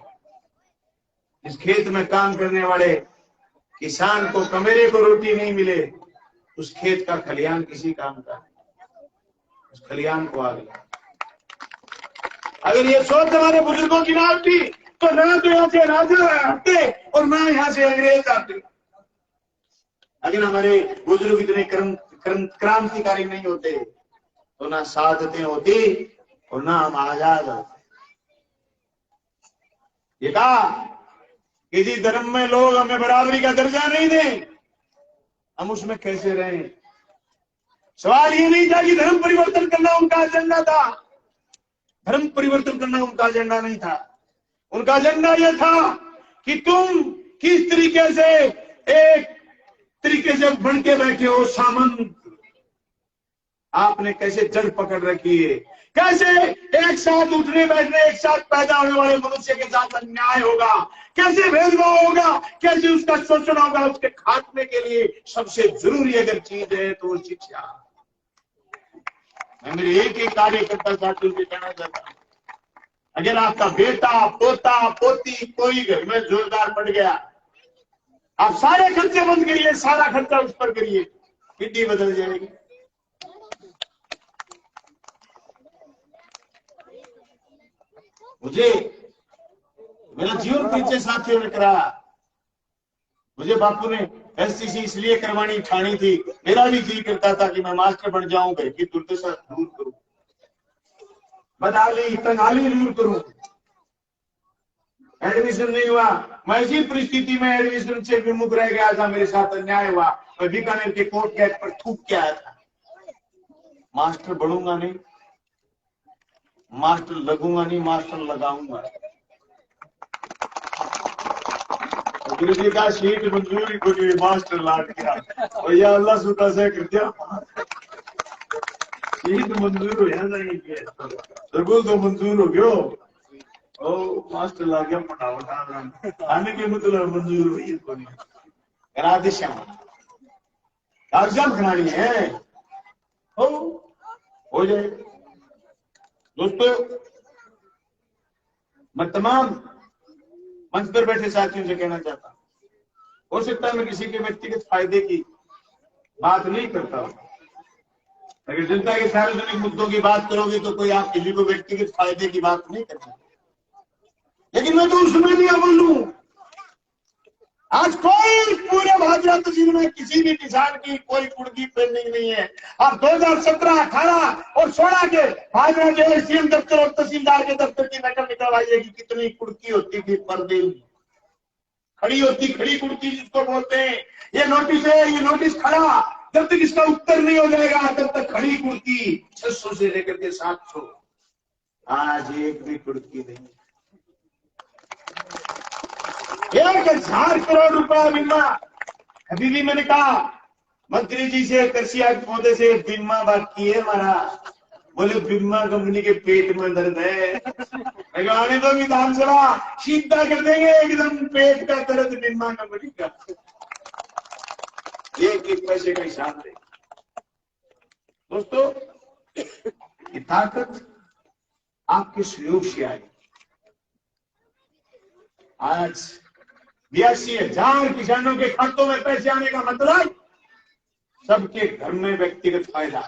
इस खेत में काम करने वाले किसान को कमेरे को रोटी नहीं मिले, उस खेत का खलियान किसी काम का नहीं, उस खलियान को आग लगा। अगर ये सोच हमारे बुजुर्गों की ना होती तो ना तो यहाँ से राजा आते और ना यहाँ से अंग्रेज आते। अगर हमारे बुजुर्ग इतने क्रांतिकारी नहीं होते तो ना साधतें होती और ना हम आजाद होते। ये कहा किसी धर्म में लोग हमें बराबरी का दर्जा नहीं दें, हम उसमें कैसे रहें? सवाल ये नहीं था कि धर्म परिवर्तन करना उनका एजेंडा था, धर्म परिवर्तन करना उनका एजेंडा नहीं था। उनका एजेंडा यह था कि तुम किस तरीके से एक तरीके से बन के बैठे हो सामंत। आपने कैसे जड़ पकड़ रखी है, कैसे एक साथ उठने बैठने, एक साथ पैदा होने वाले मनुष्य के साथ अन्याय होगा, कैसे भेदभाव होगा, कैसे उसका शोषण होगा। उसके खात्मे के लिए सबसे जरूरी अगर चीज है तो वो शिक्षा। मैं मेरे एक एक कार्यकर्ता साथियों से कहना चाहता हूं, अगर आपका बेटा, पोता, पोती कोई घर में जोरदार पड़ गया, आप सारे खर्चे बंद करिए, सारा खर्चा उस पर करिए, पीढ़ी बदल जाएगी। मुझे मेरा जीवन परिचय साथियों ने कराया। मुझे बापू ने एससीसी इसलिए करवानी ठानी थी, मेरा भी जी करता था कि मैं मास्टर बन जाऊं, घर की दुर्दशा दूर करूं, बदहाली तंगाली दूर करूं। एडमिशन नहीं हुआ, मैं इसी परिस्थिति में एडमिशन से विमुख रह गया था, मेरे साथ अन्याय हुआ, मैं बीकानेर के कोर्ट गेट पर थूक के आया था। मास्टर बनूंगा नहीं, मास्टर लगूंगा नहीं, मास्टर लगाऊंगा। गुरु जी का सीट मंजूरी को नहीं, मास्टर लाट गया भैया, अल्लाह सुटा से कर दिया, सीट मंजूर हो जाए तो मंजूर हो गयो। ओ मास्टर ला गया फटाफट आने के मतलब मंजूर हुई को नहीं करा दे श्याम एग्जाम करानी है, हो जाए। दोस्तों, मैं तमाम मंच पर बैठे साथियों से कहना चाहता हूं, हो सकता है मैं किसी के व्यक्तिगत फायदे की बात नहीं करता हूं। अगर जनता के सार्वजनिक मुद्दों की बात करोगे तो कोई आप किसी को व्यक्तिगत फायदे की बात नहीं करता, लेकिन मैं तो उसमें नहीं बोलूं। आज कोई पूरे भाजपा तहसील में किसी भी किसान की कोई कुर्की पेंडिंग नहीं है। आप 2017, 18 और 16 के भाजपा के एसडीएम दफ्तर और तहसीलदार के दफ्तर की नकल निकलवाइए कि कितनी कुर्की होती थी, पर्दे खड़ी होती, खड़ी कुर्की जिसको बोलते हैं। ये नोटिस है, ये नोटिस खड़ा, जब तक इसका उत्तर नहीं हो जाएगा तब तक खड़ी कुर्की 600 से लेकर के 700। आज एक भी कुर्की नहीं। 1000 करोड़ रुपया बीमा। अभी भी मैंने कहा मंत्री जी से, कृषि आयुक्त महोदय से, बीमा बाकी है हमारा। बोले बीमा कंपनी के पेट में दर्द है। आने दो विधानसभा, सीधा कर देंगे एकदम पेट का दर्द बीमा कंपनी का। एक पैसे का हिसाब दे। दोस्तों, ये ताकत आपके सहयोग से आई। आज 82,000 किसानों के खातों में पैसे आने का मतलब सबके घर में व्यक्तिगत फायदा।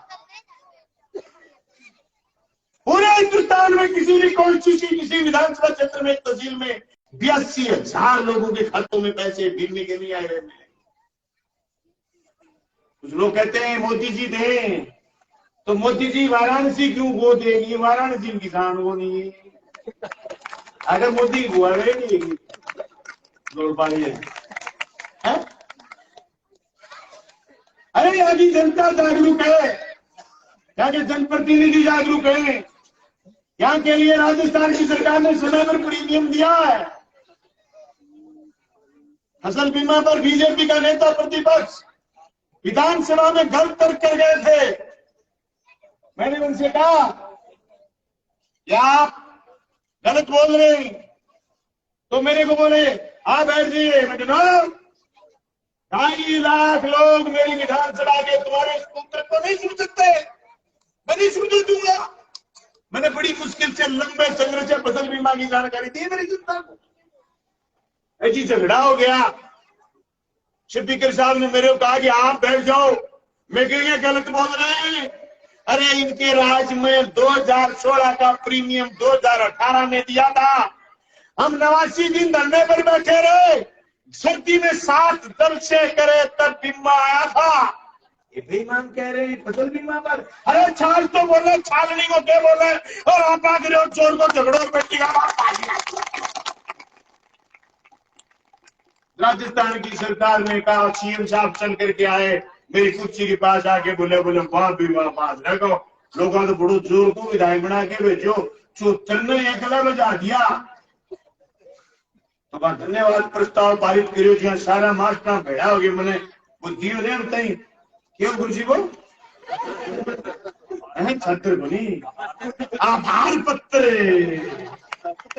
पूरे हिंदुस्तान में किसी भी कॉन्स्टिट्यूंसी, किसी विधानसभा क्षेत्र में, तहसील में 82,000 लोगों के खातों में पैसे बीमे के नहीं आए रहे। कुछ लोग कहते हैं मोदी जी दें, तो मोदी जी वाराणसी क्यों वो देगी? वाराणसी किसान वो नहीं है। अगर मोदी हुआ नहीं दौड़ पाई है। अरे यहाँ की जनता जागरूक है, यहाँ के जनप्रतिनिधि जागरूक है। यहाँ के लिए राजस्थान की सरकार ने समय पर प्रीमियम दिया है। फसल बीमा पर बीजेपी का नेता प्रतिपक्ष विधानसभा में गलत तर्क कर गए थे। मैंने उनसे कहा कि आप गलत बोल रहे हैं, तो मेरे को बोले आप बैठ जाइए। मैं 2.5 लाख लोग मेरी विधानसभा के तुम्हारे इस पुत्र को नहीं सुन सकते, मैं नहीं सुनने दूंगा। मैंने बड़ी मुश्किल से लंबे संघर्ष से फसल बीमा की जानकारी दी मेरी जनता को। ऐसी झगड़ा हो गया। स्पीकर साहब ने मेरे को कहा कि आप बैठ जाओ। मैं कहेंगे गलत बोल रहे हैं। अरे इनके राज में 2016 का प्रीमियम 2018 में दिया था। हम 89 दिन धरने पर बैठे रहे, सर्दी में 7 दल से करे तब बीमा आया था। ये बेईमान कह रहे हैं फसल बीमा पर। अरे छाल तो बोले, छालनी को क्या बोले, और आप आगे हो चोर को झगड़ो बेटी का राजस्थान की सरकार ने कहा, सीएम साहब चल करके आए मेरी कुर्सी के पास आके बोले वाह भी वाह पास रखो। लोगों तो बड़ो जोर को विधायक बना के भेजो, चन्ने एक गला बजा दिया। तो वहां धन्यवाद प्रस्ताव पारित करो ज्यादा सारा मास्टर भेड़ा हो गए मैंने बुद्धि हो रहे बताई क्यों गुरु जी को छात्र बनी आभार पत्र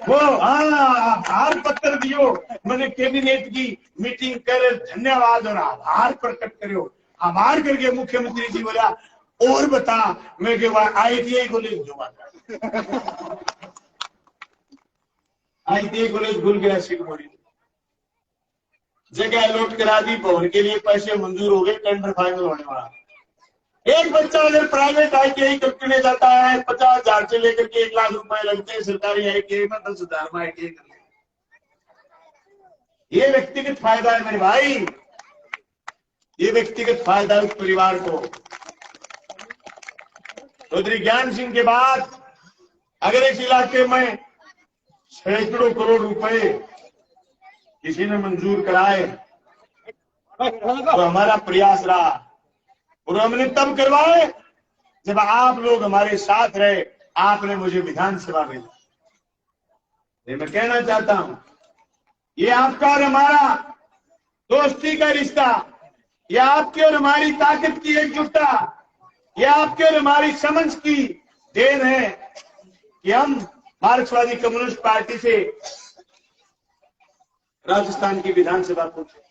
वो आभार पत्र दियो मैंने कैबिनेट की मीटिंग कर धन्यवाद और आभार प्रकट करो आभार करके मुख्यमंत्री जी बोला और बता मैं के ITI कॉलेज जो ITI कॉलेज खुल गया शिवपुरी जगह अलॉट करा दी भवन के लिए पैसे मंजूर हो गए टेंडर फाइनल होने वाला एक बच्चा अगर प्राइवेट ITI करने जाता है 50,000 से लेकर के 1 लाख रुपए लगते हैं सरकारी ITI में 10,000 में ITI कर ले ये व्यक्तिगत फायदा है मेरे भाई ये व्यक्तिगत फायदा उस परिवार को चौधरी ज्ञान सिंह के बाद अगर इस इलाके में सैकड़ों करोड़ रुपए किसी ने मंजूर कराए तो हमारा प्रयास रहा और हमने तब करवाए जब आप लोग हमारे साथ रहे आपने मुझे विधानसभा भेजा ये मैं कहना चाहता हूं ये आपका और हमारा दोस्ती का रिश्ता ये आपके और हमारी ताकत की एकजुटता ये आपके और हमारी समझ की देन है कि हम मार्क्सवादी कम्युनिस्ट पार्टी से राजस्थान की विधानसभा पहुंचे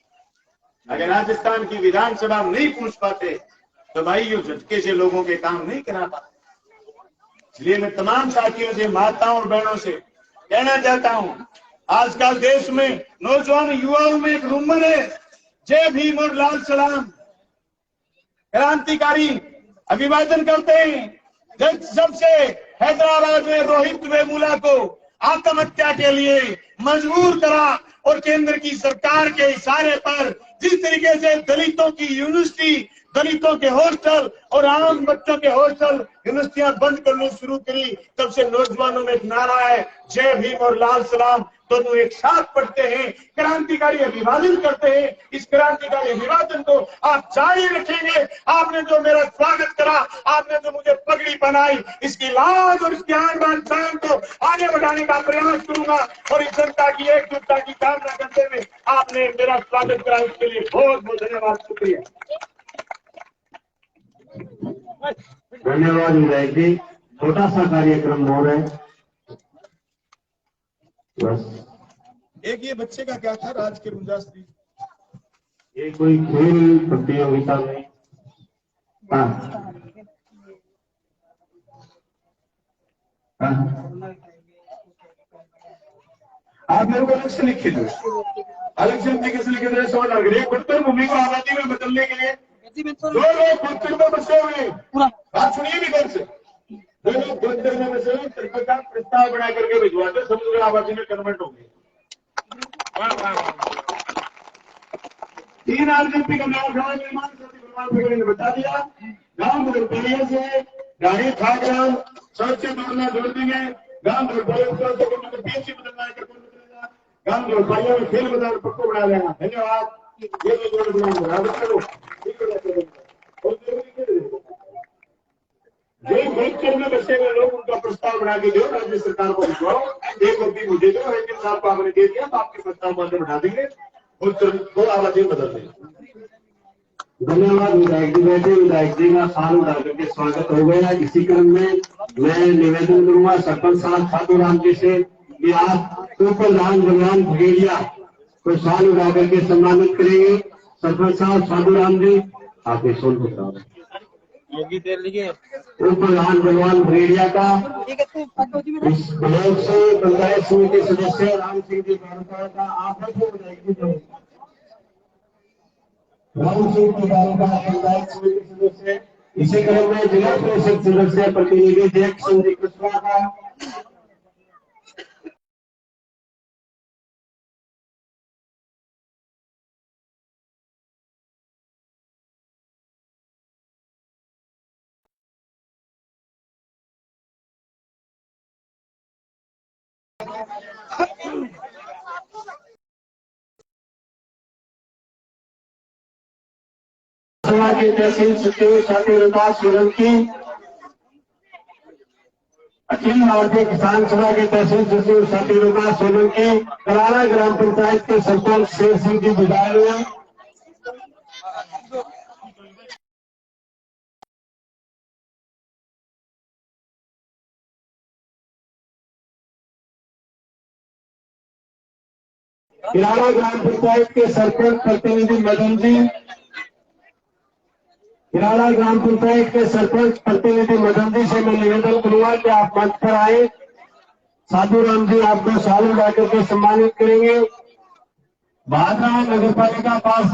अगर राजस्थान की विधानसभा में नहीं पहुंच पाते तो भाई ये झटके से लोगों के काम नहीं करा पाते इसलिए मैं तमाम साथियों से माताओं और बहनों से कहना चाहता हूं आजकल देश में नौजवान युवाओं में एक रूमर है जय भीम और लाल सलाम क्रांतिकारी अभिवादन करते हैं जब से हैदराबाद में रोहित वेमुला को आत्महत्या के लिए मजबूर करा और केंद्र की सरकार के इशारे पर जिस तरीके से दलितों की यूनिवर्सिटी दलितों के हॉस्टल और आम बच्चों के हॉस्टल यूनिवर्सिटियां बंद करनी शुरू करी तब से नौजवानों में एक नारा है जय भीम और लाल सलाम दोनों एक साथ पढ़ते हैं क्रांतिकारी अभिवादन करते हैं इस क्रांतिकारी अभिवादन को आप जारी रखेंगे आपने जो मेरा स्वागत करा आपने जो मुझे पगड़ी बनाई इसकी लाज और इसकी आन बान शान को आगे बढ़ाने का प्रयास करूंगा और इस जनता की एकजुटता की कामना करते हुए आपने मेरा स्वागत करा इसके लिए बहुत बहुत धन्यवाद शुक्रिया धन्यवाद विधायक जी छोटा सा कार्यक्रम हो रहा है बस एक ये बच्चे का क्या था राज के रुंजाश्री ये कोई खेल प्रतियोगिता में हाँ आप मेरे को अलग से लिखे दो अलग से कैसे लिखे दो समझ आ गया उत्तर भूमि को आबादी में बदलने के लिए दो लोग खुदकर में बसे हुए बात सुनिए भी घर से दो लोग खुदकर में बसे हुए सरकार का प्रस्ताव बना करके भिजवाते समुद्र आबादी में कन्वर्ट हो गए 3 RGP का नया निर्माण ने बता दिया गांव दुर्पलिया से गाड़ी खाग्राम सड़क से जोड़ना जोड़ देंगे गांव दुर्पलिया बीच से बदलना है बदलेगा गांव दुर्पलिया में खेल मैदान पक्को बना देना धन्यवाद ये जो जो में बसे हुए लोग उनका प्रस्ताव बना के दो राज्य सरकार को भिजवाओ एक कॉपी मुझे दो रेंजर साहब को आपने दे दिया तो आपके प्रस्ताव को बढ़ा देंगे और आबादी बदल देंगे धन्यवाद विधायक जी बैठे विधायक जी का साल उठा करके स्वागत हो गया इसी क्रम में मैं निवेदन करूंगा सरपंच साहब साधु राम जी से कि आप प्रधान भगवान भगेरिया को साल उठा करके सम्मानित करेंगे सरपंच साहब साधु राम जी आपके सोल को प्रधान भगवान भगेरिया का इस ब्लॉक से पंचायत समिति सदस्य राम सिंह जी का आप राम सिंह की पंचायत समिति सदस्य इसी क्रम में जिला परिषद सदस्य प्रतिनिधि जय संजय कुशवाहा का के तहसील सचिव साथी सोलंकी अखिल भारतीय किसान सभा के तहसील सचिव सत्यरूपा सोलंकी, कराड़ा ग्राम पंचायत के सरपंच शेर सिंह जी विदाई हुए। कराड़ा ग्राम पंचायत के सरपंच प्रतिनिधि मदन जी, कराड़ा ग्राम पंचायत के सरपंच प्रतिनिधि मदन जी से मैं निवेदन करूंगा कि आप मंच पर आए। साधु राम जी आपको शाल में जाकर के सम्मानित करेंगे। भादरा नगर पालिका पार्षद